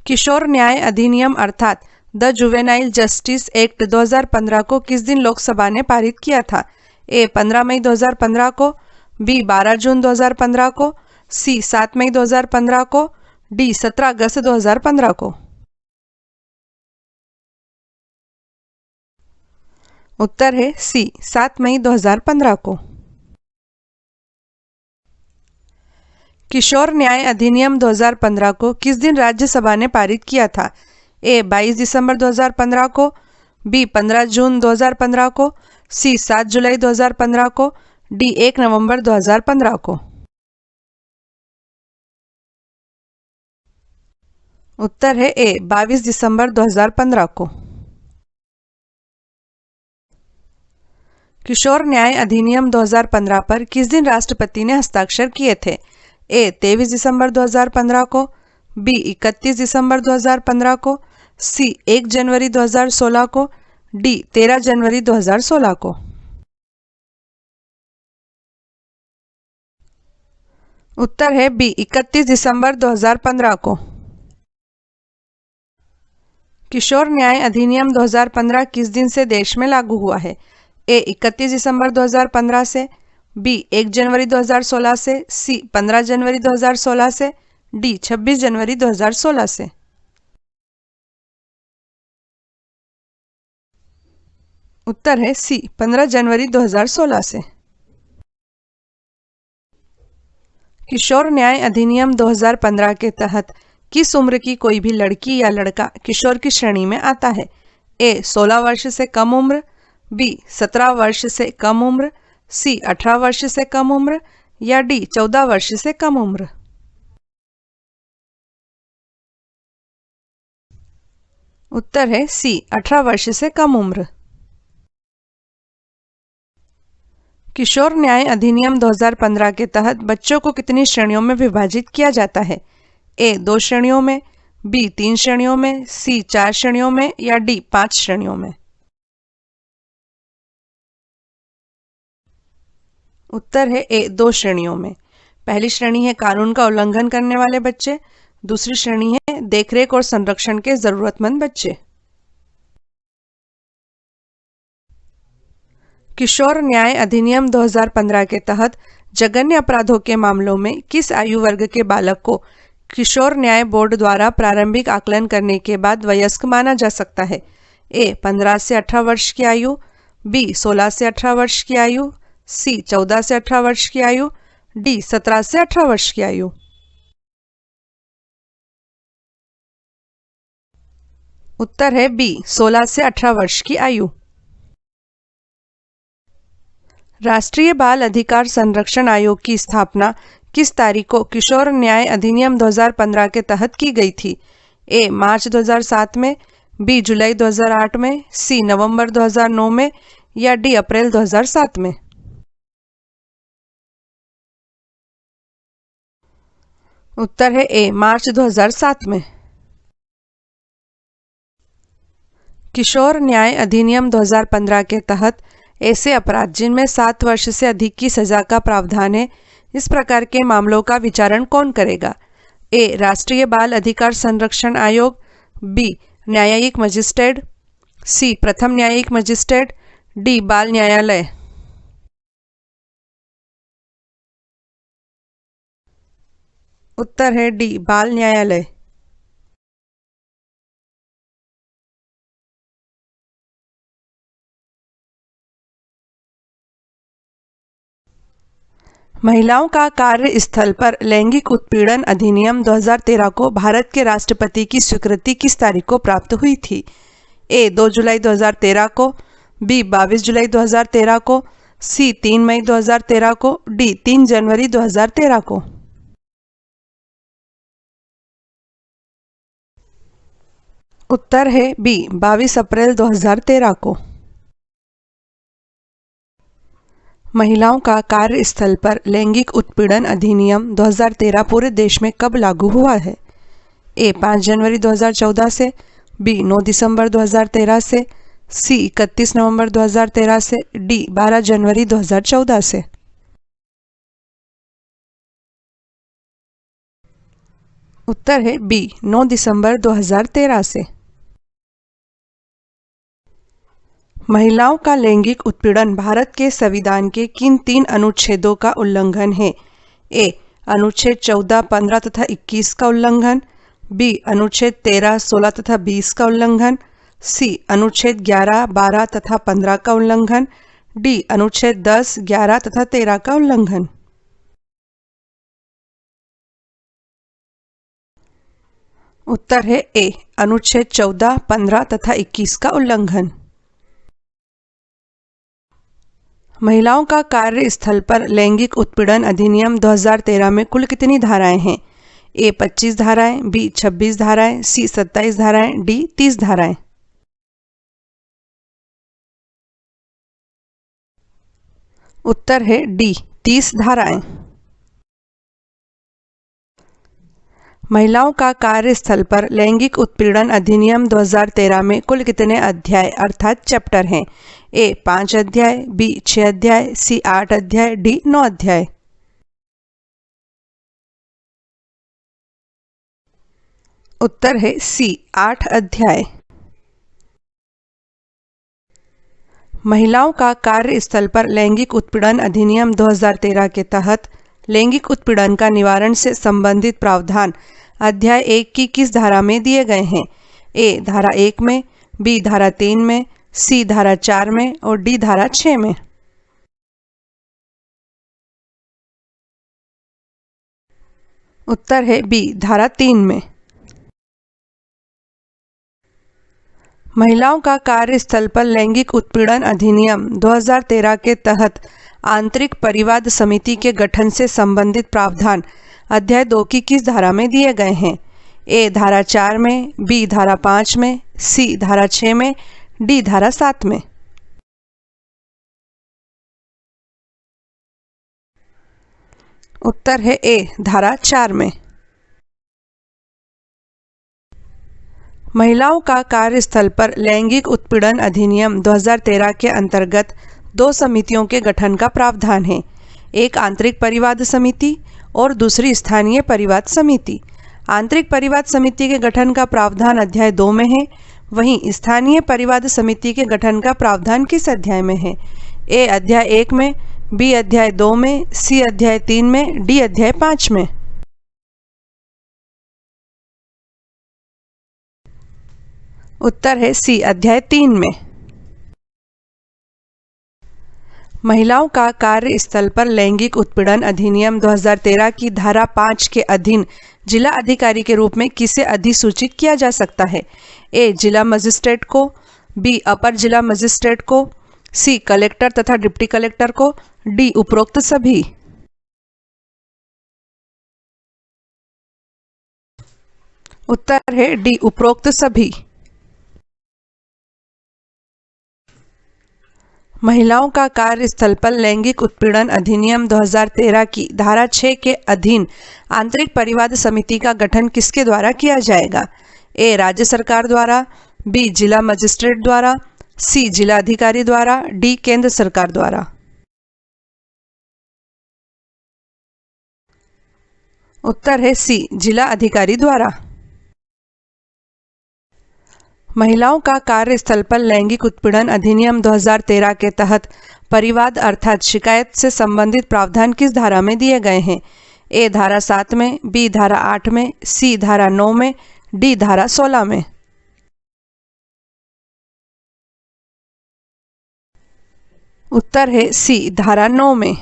किशोर न्याय अधिनियम अर्थात द जुवेनाइल जस्टिस एक्ट 2015 को किस दिन लोकसभा ने पारित किया था? ए 15 मई 2015 को, बी 12 जून 2015 को, सी 7 मई 2015 को, डी 17 अगस्त 2015 को। उत्तर है सी 7 मई 2015 को। किशोर न्याय अधिनियम 2015 को किस दिन राज्यसभा ने पारित किया था? ए 22 दिसंबर 2015 को, बी 15 जून 2015 को, सी 7 जुलाई 2015 को, डी 1 नवंबर 2015 को। उत्तर है ए 22 दिसंबर 2015 को। किशोर न्याय अधिनियम 2015 पर किस दिन राष्ट्रपति ने हस्ताक्षर किए थे? ए 23 दिसंबर 2015 को, बी 31 दिसंबर 2015 को, सी 1 जनवरी 2016 को, डी 13 जनवरी 2016 को। उत्तर है बी 31 दिसंबर 2015 को। किशोर न्याय अधिनियम 2015 किस दिन से देश में लागू हुआ है? ए 31 दिसंबर 2015 से, बी 1 जनवरी 2016 से, सी 15 जनवरी 2016 से, डी 26 जनवरी 2016 से। उत्तर है सी 15 जनवरी 2016 से। किशोर न्याय अधिनियम 2015 के तहत किस उम्र की कोई भी लड़की या लड़का किशोर की श्रेणी में आता है? ए 16 वर्ष से कम उम्र, बी 17 वर्ष से कम उम्र, सी 18 वर्ष से कम उम्र, या डी 14 वर्ष से कम उम्र। उत्तर है सी 18 वर्ष से कम उम्र। किशोर न्याय अधिनियम 2015 के तहत बच्चों को कितनी श्रेणियों में विभाजित किया जाता है? ए 2 श्रेणियों में, बी 3 श्रेणियों में, सी 4 श्रेणियों में, या डी 5 श्रेणियों में। उत्तर है ए 2 श्रेणियों में। पहली श्रेणी है कानून का उल्लंघन करने वाले बच्चे, दूसरी श्रेणी है देखरेख और संरक्षण के जरूरतमंद बच्चे। किशोर न्याय अधिनियम 2015 के तहत जघन्य अपराधों के मामलों में किस आयु वर्ग के बालक को किशोर न्याय बोर्ड द्वारा प्रारंभिक आकलन करने के बाद वयस्क माना जा सकता है? ए 15 से 18 वर्ष की आयु, बी 16 से 18 वर्ष की आयु, सी 14 से 18 वर्ष की आयु, डी 17 से 18 वर्ष की आयु। उत्तर है बी 16 से 18 वर्ष की आयु। राष्ट्रीय बाल अधिकार संरक्षण आयोग की स्थापना किस तारीख को किशोर न्याय अधिनियम 2015 के तहत की गई थी? ए मार्च 2007 में, बी जुलाई 2008 में, सी नवंबर 2009 में, या डी अप्रैल 2007 में। उत्तर है ए मार्च 2007 में। किशोर न्याय अधिनियम 2015 के तहत ऐसे अपराध जिनमें 7 वर्ष से अधिक की सजा का प्रावधान है, इस प्रकार के मामलों का विचारण कौन करेगा? ए राष्ट्रीय बाल अधिकार संरक्षण आयोग, बी न्यायिक मजिस्ट्रेट, सी प्रथम न्यायिक मजिस्ट्रेट, डी बाल न्यायालय। उत्तर है डी बाल न्यायालय। महिलाओं का कार्य स्थल पर लैंगिक उत्पीड़न अधिनियम 2013 को भारत के राष्ट्रपति की स्वीकृति किस तारीख को प्राप्त हुई थी? ए 2 जुलाई 2013 को, बी 22 जुलाई 2013 को, सी 3 मई 2013 को, डी 3 जनवरी 2013 को। उत्तर है बी 22 अप्रैल 2013 को। महिलाओं का कार्यस्थल पर लैंगिक उत्पीड़न अधिनियम 2013 पूरे देश में कब लागू हुआ है? ए 5 जनवरी 2014 से, बी 9 दिसंबर 2013 से, सी 31 नवंबर 2013 से, डी 12 जनवरी 2014 से। उत्तर है बी 9 दिसंबर 2013 से। महिलाओं का लैंगिक उत्पीड़न भारत के संविधान के किन 3 अनुच्छेदों का उल्लंघन है? ए. अनुच्छेद 14, 15 तथा 21 का उल्लंघन। बी. अनुच्छेद 13, 16 तथा 20 का उल्लंघन। सी. अनुच्छेद 11, 12 तथा 15 का उल्लंघन। डी. अनुच्छेद 10, 11 तथा 13 का उल्लंघन। उत्तर है ए. अनुच्छेद 14, 15 तथा 21 का उल्लंघन। महिलाओं का कार्यस्थल पर लैंगिक उत्पीड़न अधिनियम 2013 में कुल कितनी धाराएं हैं? ए. 25 धाराएं, बी. 26 धाराएं, सी. 27 धाराएं, डी. 30 धाराएं। उत्तर है डी. 30 धाराएं। महिलाओं का कार्यस्थल पर लैंगिक उत्पीड़न अधिनियम 2013 में कुल कितने अध्याय अर्थात चैप्टर हैं? ए. 5 अध्याय, बी. 6 अध्याय, सी. 8 अध्याय, डी. 9 अध्याय। उत्तर है सी. 8 अध्याय। महिलाओं का कार्यस्थल पर लैंगिक उत्पीड़न अधिनियम 2013 के तहत लैंगिक उत्पीड़न का निवारण से संबंधित प्रावधान अध्याय 1 की किस धारा में दिए गए हैं? ए. धारा 1 में, बी. धारा 3 में, सी. धारा 4 में और डी. धारा 6 में। उत्तर है बी. धारा 3 में। महिलाओं का कार्यस्थल पर लैंगिक उत्पीड़न अधिनियम 2013 के तहत आंतरिक परिवाद समिति के गठन से संबंधित प्रावधान अध्याय 2 की किस धारा में दिए गए हैं? ए. धारा 4 में, बी. धारा 5 में, सी. धारा 6 में, डी. धारा 7 में। उत्तर है ए. धारा 4 में। महिलाओं का कार्यस्थल पर लैंगिक उत्पीड़न अधिनियम 2013 के अंतर्गत 2 समितियों के गठन का प्रावधान है। एक आंतरिक परिवाद समिति और दूसरी स्थानीय परिवाद समिति। आंतरिक परिवाद समिति के गठन का प्रावधान अध्याय 2 में है, वहीं स्थानीय परिवाद समिति के गठन का प्रावधान किस अध्याय में है? ए. अध्याय 1 में, बी. अध्याय 2 में, सी. अध्याय 3 में, डी. अध्याय 5 में। उत्तर है सी. अध्याय 3 में। महिलाओं का कार्यस्थल पर लैंगिक उत्पीड़न अधिनियम 2013 की धारा 5 के अधीन जिला अधिकारी के रूप में किसे अधिसूचित किया जा सकता है? ए. जिला मजिस्ट्रेट को, बी. अपर जिला मजिस्ट्रेट को, सी. कलेक्टर तथा डिप्टी कलेक्टर को, डी. उपरोक्त सभी। उत्तर है डी. उपरोक्त सभी। महिलाओं का कार्यस्थल पर लैंगिक उत्पीड़न अधिनियम 2013 की धारा 6 के अधीन आंतरिक परिवाद समिति का गठन किसके द्वारा किया जाएगा? ए. राज्य सरकार द्वारा, बी. जिला मजिस्ट्रेट द्वारा, सी. जिला अधिकारी द्वारा, डी. केंद्र सरकार द्वारा। उत्तर है सी. जिला अधिकारी द्वारा। महिलाओं का कार्यस्थल पर लैंगिक उत्पीड़न अधिनियम 2013 के तहत परिवाद अर्थात शिकायत से संबंधित प्रावधान किस धारा में दिए गए हैं? ए. धारा 7 में, बी. धारा 8 में, सी. धारा 9 में, डी. धारा 16 में। उत्तर है सी. धारा 9 में।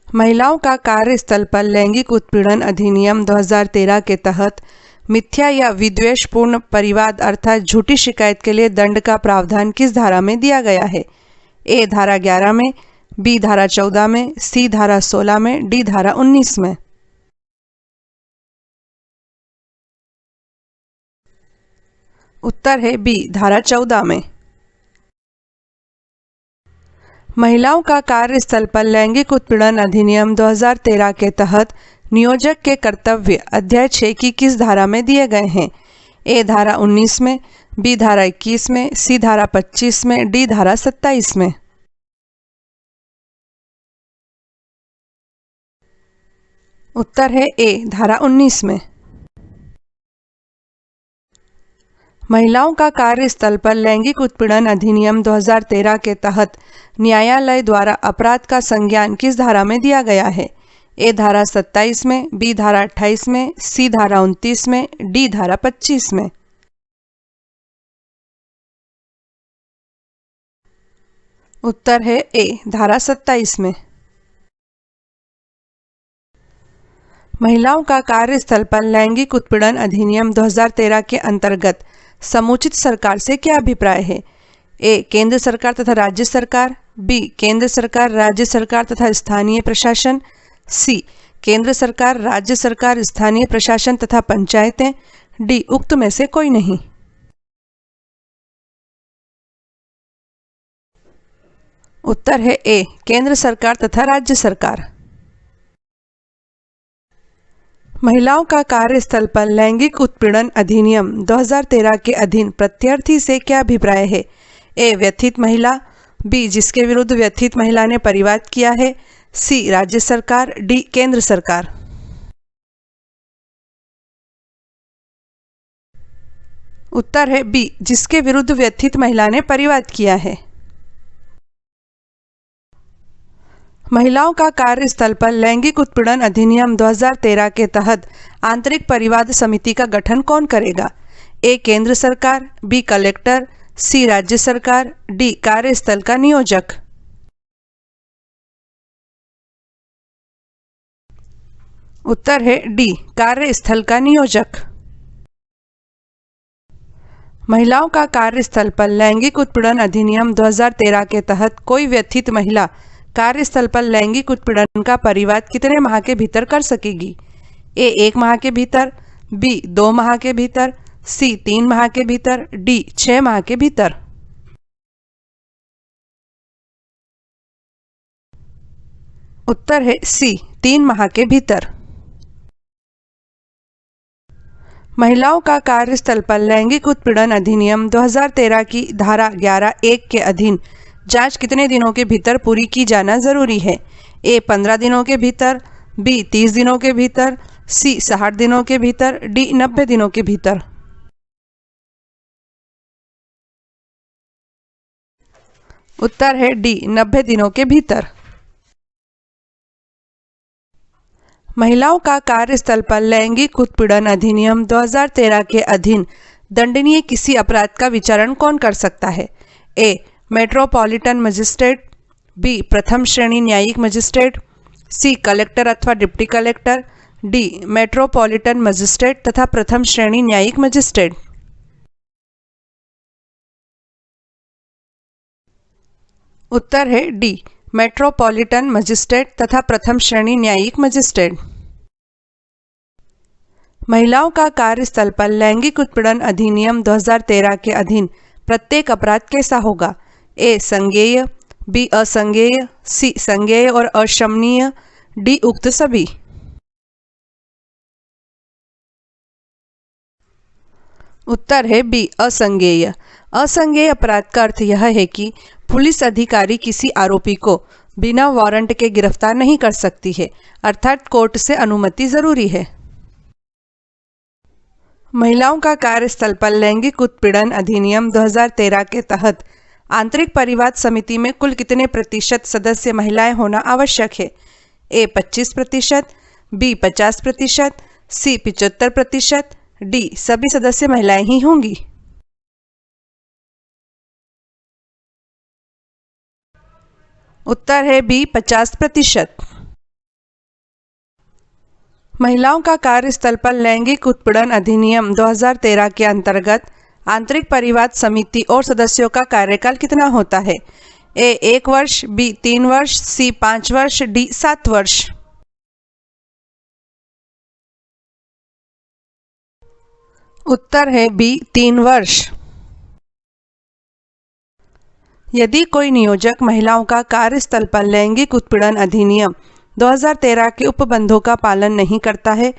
महिलाओं का कार्यस्थल पर लैंगिक उत्पीड़न अधिनियम 2013 के तहत मिथ्या या विद्वेषपूर्ण परिवाद अर्थात झूठी शिकायत के लिए दंड का प्रावधान किस धारा में दिया गया है? ए. धारा 11 में, बी. धारा 14 में, सी. धारा 16 में, डी. धारा 19 में। उत्तर है बी. धारा 14 में। महिलाओं का कार्यस्थल पर लैंगिक उत्पीड़न अधिनियम 2013 के तहत नियोजक के कर्तव्य अध्याय 6 की किस धारा में दिए गए हैं? ए. धारा 19 में, बी. धारा 21 में, सी. धारा 25 में, डी. धारा 27 में। उत्तर है ए. धारा 19 में। महिलाओं का कार्यस्थल पर लैंगिक उत्पीड़न अधिनियम 2013 के तहत न्यायालय द्वारा अपराध का संज्ञान किस धारा में दिया गया है? ए धारा 27 में, बी धारा 28 में, सी धारा 29 में, डी धारा 25 में। उत्तर है ए धारा 27 में। महिलाओं का कार्यस्थल पर लैंगिक उत्पीड़न अधिनियम 2013 के अंतर्गत समुचित सरकार से क्या अभिप्राय है? ए केंद्र सरकार तथा राज्य सरकार, बी केंद्र सरकार, राज्य सरकार तथा स्थानीय प्रशासन, सी केंद्र सरकार, राज्य सरकार, स्थानीय प्रशासन तथा पंचायतें, डी उक्त में से कोई नहीं। उत्तर है ए केंद्र सरकार तथा राज्य सरकार। महिलाओं का कार्यस्थल पर लैंगिक उत्पीड़न अधिनियम 2013 के अधीन प्रत्यर्थी से क्या अभिप्राय है? ए व्यथित महिला, बी जिसके विरुद्ध व्यथित महिला ने परिवाद किया है, सी राज्य सरकार, डी केंद्र सरकार। उत्तर है बी जिसके विरुद्ध व्यथित महिला ने परिवाद किया है। महिलाओं का कार्यस्थल पर लैंगिक उत्पीड़न अधिनियम 2013 के तहत आंतरिक परिवाद समिति का गठन कौन करेगा? ए केंद्र सरकार, बी कलेक्टर, सी राज्य सरकार, डी कार्यस्थल का नियोजक। उत्तर है डी कार्यस्थल का नियोजक। महिलाओं का कार्यस्थल पर लैंगिक उत्पीड़न अधिनियम 2013 के तहत कोई व्यथित महिला कार्यस्थल पर लैंगिक उत्पीड़न का परिवाद कितने माह के भीतर कर सकेगी? ए 1 माह के भीतर, बी 2 माह के भीतर, सी 3 माह के भीतर, डी 6 माह के भीतर। उत्तर है सी 3 माह के भीतर। महिलाओं का कार्यस्थल पर लैंगिक उत्पीड़न अधिनियम 2013 की धारा 11(1) के अधीन जांच कितने दिनों के भीतर पूरी की जाना जरूरी है? ए 15 दिनों के भीतर, बी 30 दिनों के भीतर, सी 60 दिनों के भीतर, डी 90 दिनों के भीतर। उत्तर है डी 90 दिनों के भीतर। महिलाओं का कार्यस्थल पर लैंगिक उत्पीड़न अधिनियम 2013 के अधीन दंडनीय किसी अपराध का विचारण कौन कर सकता है? ए मेट्रोपॉलिटन मजिस्ट्रेट, बी प्रथम श्रेणी न्यायिक मजिस्ट्रेट, सी कलेक्टर अथवा deputy collector, D metropolitan magistrate तथा प्रथम श्रेणी न्यायिक मजिस्ट्रेट। उत्तर है डी मेट्रोपॉलिटन मजिस्ट्रेट तथा प्रथम श्रेणी न्यायिक मजिस्ट्रेट। महिलाओं का कार्यस्थल पर लैंगिक उत्पीड़न अधिनियम 2013 के अधीन प्रत्येक अपराध कैसा होगा? ए संज्ञेय, बी असंज्ञेय, सी संज्ञेय और अशमनीय, डी उक्त सभी। उत्तर है बी असंज्ञेय। असंज्ञेय अपराध का अर्थ यह है कि पुलिस अधिकारी किसी आरोपी को बिना वारंट के गिरफ्तार नहीं कर सकती है, अर्थात कोर्ट से अनुमति जरूरी है। महिलाओं का कार्यस्थल पर लैंगिक उत्पीड़न अधिनियम 2013 के तहत आंतरिक परिवाद समिति में कुल कितने प्रतिशत सदस्य महिलाएं होना आवश्यक है? ए 25%, बी 50%, सी 75%, डी सभी सदस्य महिलाएं ही होंगी। उत्तर है बी 50%। महिलाओं का कार्यस्थल पर लैंगिक उत्पीड़न अधिनियम 2013 के अंतर्गत आंतरिक परिवाद समिति और सदस्यों का कार्यकाल कितना होता है? ए 1 वर्ष, बी 3 वर्ष, सी 5 वर्ष, डी 7 वर्ष। उत्तर है बी 3 वर्ष। यदि कोई नियोजक महिलाओं का कार्यस्थल पर लैंगिक उत्पीड़न अधिनियम 2013 के उपबंधों का पालन नहीं करता है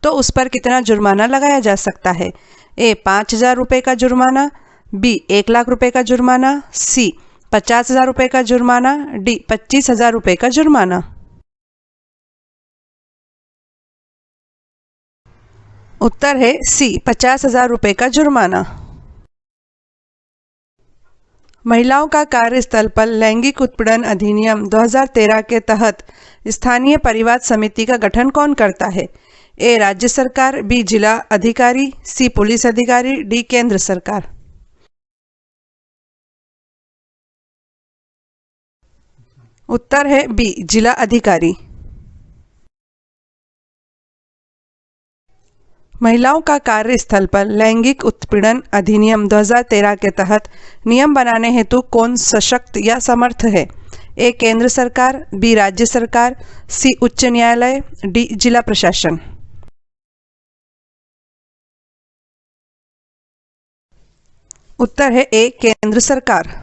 तो उस पर कितना जुर्माना लगाया जा सकता है? ए 5,000 रुपये का जुर्माना, बी 1 लाख रुपये का जुर्माना, सी 50,000 रुपये का जुर्माना, डी 25,000 रुपये का जुर्माना। उत्तर है सी 50,000 रुपये का जुर्माना। महिलाओं का कार्यस्थल पर लैंगिक उत्पीड़न अधिनियम 2013 के तहत स्थानीय परिवाद समिति का गठन कौन करता है? ए. राज्य सरकार, बी. जिला अधिकारी, सी. पुलिस अधिकारी, डी. केंद्र सरकार। उत्तर है बी. जिला अधिकारी। महिलाओं का कार्यस्थल पर लैंगिक उत्पीड़न अधिनियम 2013 के तहत नियम बनाने हेतु कौन सशक्त या समर्थ है? ए. केंद्र सरकार, बी. राज्य सरकार, सी. उच्च न्यायालय, डी. जिला प्रशासन। उत्तर है ए. केंद्र सरकार।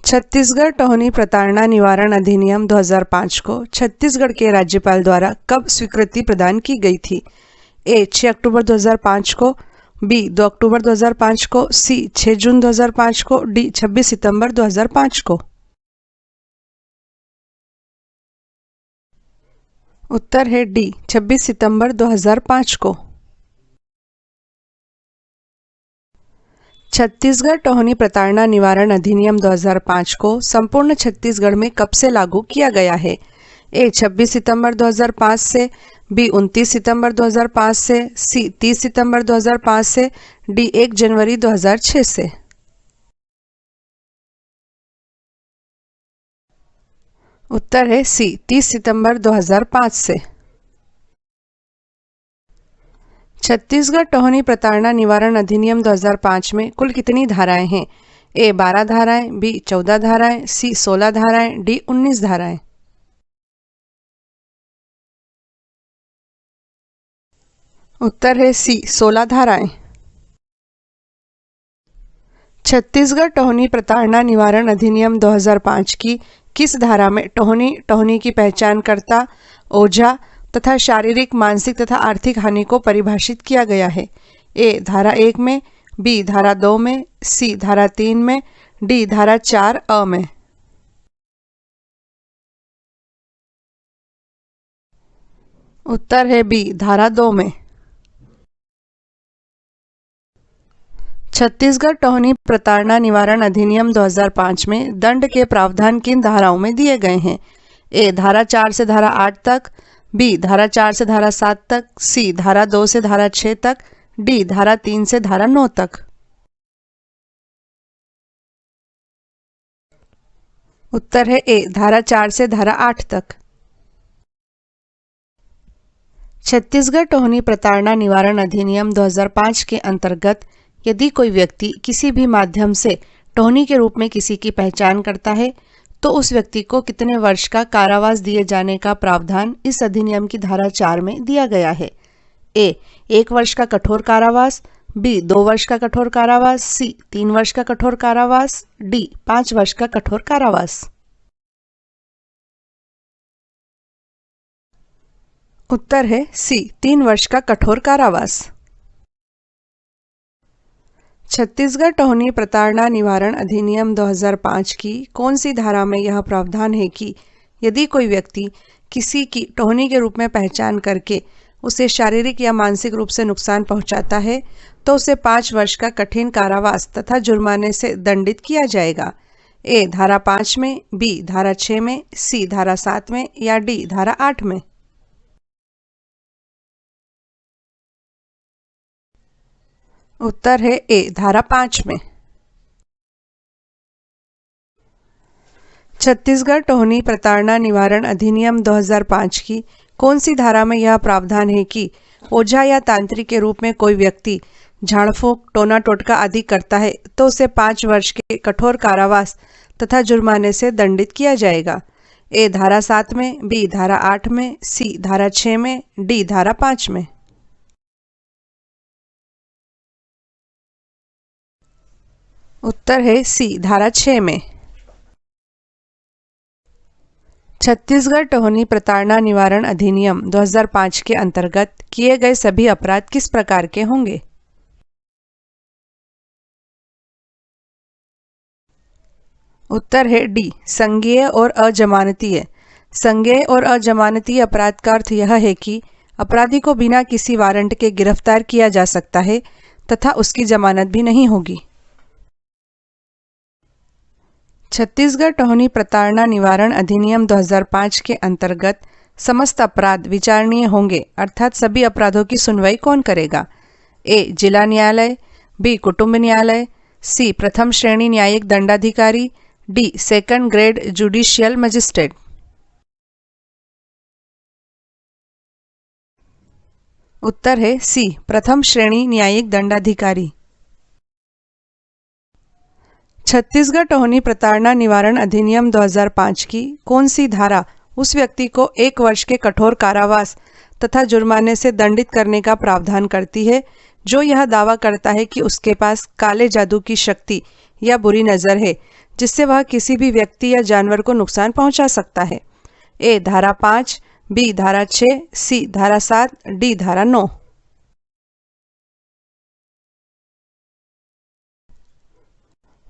छत्तीसगढ़ टोहनी प्रताड़ना निवारण अधिनियम 2005 को छत्तीसगढ़ के राज्यपाल द्वारा कब स्वीकृति प्रदान की गई थी? ए. 6 अक्टूबर 2005 को, बी. 2 अक्टूबर 2005 को, सी. 6 जून 2005 को, डी. 26 सितंबर 2005 को। उत्तर है डी. 26 सितंबर 2005 को। छत्तीसगढ़ टोहनी प्रताड़ना निवारण अधिनियम 2005 को संपूर्ण छत्तीसगढ़ में कब से लागू किया गया है? ए. 26 सितंबर 2005 से, बी. 29 सितंबर 2005 से, सी. 30 सितंबर 2005 से, डी. 1 जनवरी 2006 से। उत्तर है सी. 30 सितंबर 2005 से। छत्तीसगढ़ टोहनी प्रताड़ना निवारण अधिनियम 2005 में कुल कितनी धाराएं हैं? ए. 12 धाराएं, बी. 14 धाराएं, सी. 16 धाराएं, डी. 19 धाराएं। उत्तर है सी. 16 धाराएं। छत्तीसगढ़ टोहनी प्रताड़ना निवारण अधिनियम 2005 की किस धारा में टोहनी की पहचानकर्ता, ओझा तथा शारीरिक, मानसिक तथा आर्थिक हानि को परिभाषित किया गया है? ए. धारा 1 में, बी. धारा 2 में, सी. धारा 3 में, डी. धारा 4 अ में। उत्तर है बी. धारा 2 में। छत्तीसगढ़ टोहनी प्रताड़ना निवारण अधिनियम 2005 में दंड के प्रावधान किन धाराओं में दिए गए हैं? ए. धारा 4 से धारा 8 तक, बी. धारा 4 से धारा 7 तक, सी. धारा 2 से धारा 6 तक, डी. धारा 3 से धारा 9 तक। उत्तर है ए. धारा 4 से धारा 8 तक। छत्तीसगढ़ टोहनी प्रताड़ना निवारण अधिनियम 2005 के अंतर्गत यदि कोई व्यक्ति किसी भी माध्यम से टोहनी के रूप में किसी की पहचान करता है तो उस व्यक्ति को कितने वर्ष का कारावास दिए जाने का प्रावधान इस अधिनियम की धारा 4 में दिया गया है? ए. 1 वर्ष का कठोर कारावास, बी. 2 वर्ष का कठोर कारावास, सी. 3 वर्ष का कठोर कारावास, डी. 5 वर्ष का कठोर कारावास। उत्तर है सी. 3 वर्ष का कठोर कारावास। छत्तीसगढ़ टोहनी प्रताड़ना निवारण अधिनियम 2005 की कौन सी धारा में यह प्रावधान है कि यदि कोई व्यक्ति किसी की टोहनी के रूप में पहचान करके उसे शारीरिक या मानसिक रूप से नुकसान पहुंचाता है तो उसे 5 वर्ष का कठिन कारावास तथा जुर्माने से दंडित किया जाएगा? ए. धारा 5 में, बी. धारा 6 में, सी. धारा 7 में, या डी. धारा 8 में। उत्तर है ए. धारा 5 में। छत्तीसगढ़ टोहनी प्रताड़ना निवारण अधिनियम 2005 की कौन सी धारा में यह प्रावधान है कि ओझा या तांत्रिक के रूप में कोई व्यक्ति झाड़ फूंक, टोना टोटका आदि करता है तो उसे 5 वर्ष के कठोर कारावास तथा जुर्माने से दंडित किया जाएगा? ए. धारा 7 में, बी. धारा 8 में, सी. धारा 6 में, डी. धारा 5 में। उत्तर है सी. धारा 6 में। छत्तीसगढ़ टोहनी प्रताड़ना निवारण अधिनियम 2005 के अंतर्गत किए गए सभी अपराध किस प्रकार के होंगे? उत्तर है डी. संज्ञेय और अजमानतीय। संज्ञेय और अजमानती अपराध का अर्थ यह है कि अपराधी को बिना किसी वारंट के गिरफ्तार किया जा सकता है तथा उसकी जमानत भी नहीं होगी। छत्तीसगढ़ टोहनी प्रताड़ना निवारण अधिनियम 2005 के अंतर्गत समस्त अपराध विचारणीय होंगे, अर्थात सभी अपराधों की सुनवाई कौन करेगा? ए. जिला न्यायालय, बी. कुटुंब न्यायालय, सी. प्रथम श्रेणी न्यायिक दंडाधिकारी, D. Second grade judicial magistrate. उत्तर है सी. प्रथम श्रेणी न्यायिक दंडाधिकारी। छत्तीसगढ़ टोहनी प्रताड़ना निवारण अधिनियम 2005 की कौन सी धारा उस व्यक्ति को 1 वर्ष के कठोर कारावास तथा जुर्माने से दंडित करने का प्रावधान करती है जो यह दावा करता है कि उसके पास काले जादू की शक्ति या बुरी नज़र है जिससे वह किसी भी व्यक्ति या जानवर को नुकसान पहुंचा सकता है? ए. धारा 5, बी. धारा 6, सी. धारा 7, डी. धारा 9।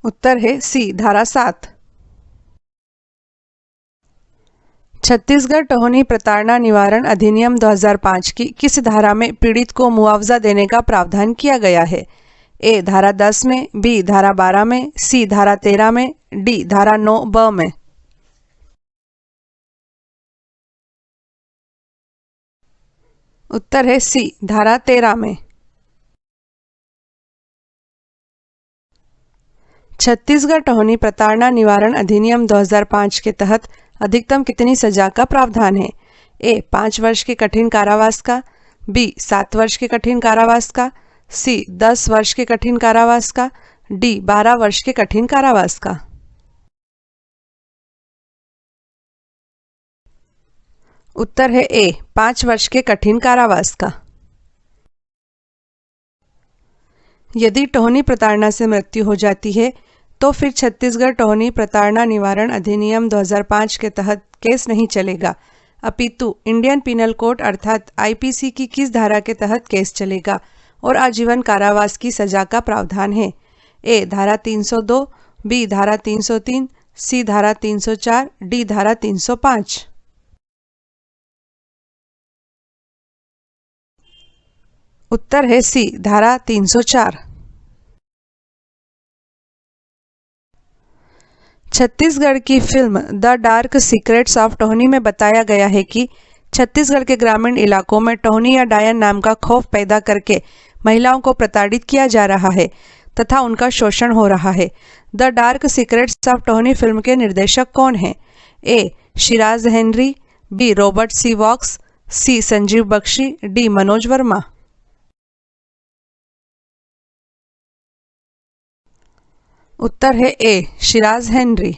उत्तर है सी. धारा 7। छत्तीसगढ़ टोहनी प्रताड़ना निवारण अधिनियम 2005 की किस धारा में पीड़ित को मुआवजा देने का प्रावधान किया गया है? ए. धारा 10 में, बी. धारा 12 में, सी. धारा 13 में, डी. धारा 9(ब) में। उत्तर है सी. धारा 13 में। छत्तीसगढ़ टोहनी प्रताड़ना निवारण अधिनियम 2005 के तहत अधिकतम कितनी सजा का प्रावधान है? ए. 5 वर्ष के कठिन कारावास का, बी. 7 वर्ष के कठिन कारावास का, सी. 10 वर्ष के कठिन कारावास का, डी. 12 वर्ष के कठिन कारावास का। उत्तर है ए. 5 वर्ष के कठिन कारावास का। यदि टोहनी प्रताड़ना से मृत्यु हो जाती है तो फिर छत्तीसगढ़ टोहनी प्रताड़ना निवारण अधिनियम 2005 के तहत केस नहीं चलेगा, अपितु इंडियन पिनल कोड अर्थात आईपीसी की किस धारा के तहत केस चलेगा और आजीवन कारावास की सजा का प्रावधान है? ए. धारा 302, बी. धारा 303, सी. धारा 304, डी. धारा 305। उत्तर है सी. धारा 304। छत्तीसगढ़ की film the dark secrets of Tohni में बताया गया है कि छत्तीसगढ़ के ग्रामीण इलाकों में टोहनी या डायन नाम का खौफ पैदा करके महिलाओं को प्रताड़ित किया जा रहा है तथा उनका शोषण हो रहा है। The dark secrets of Tohni film के निर्देशक कौन हैं? A. Shiraz Henry, B. Robert C Vox, C. Sanjeev Bakshi, D. Manoj Verma. उत्तर है ए. शिराज हेनरी।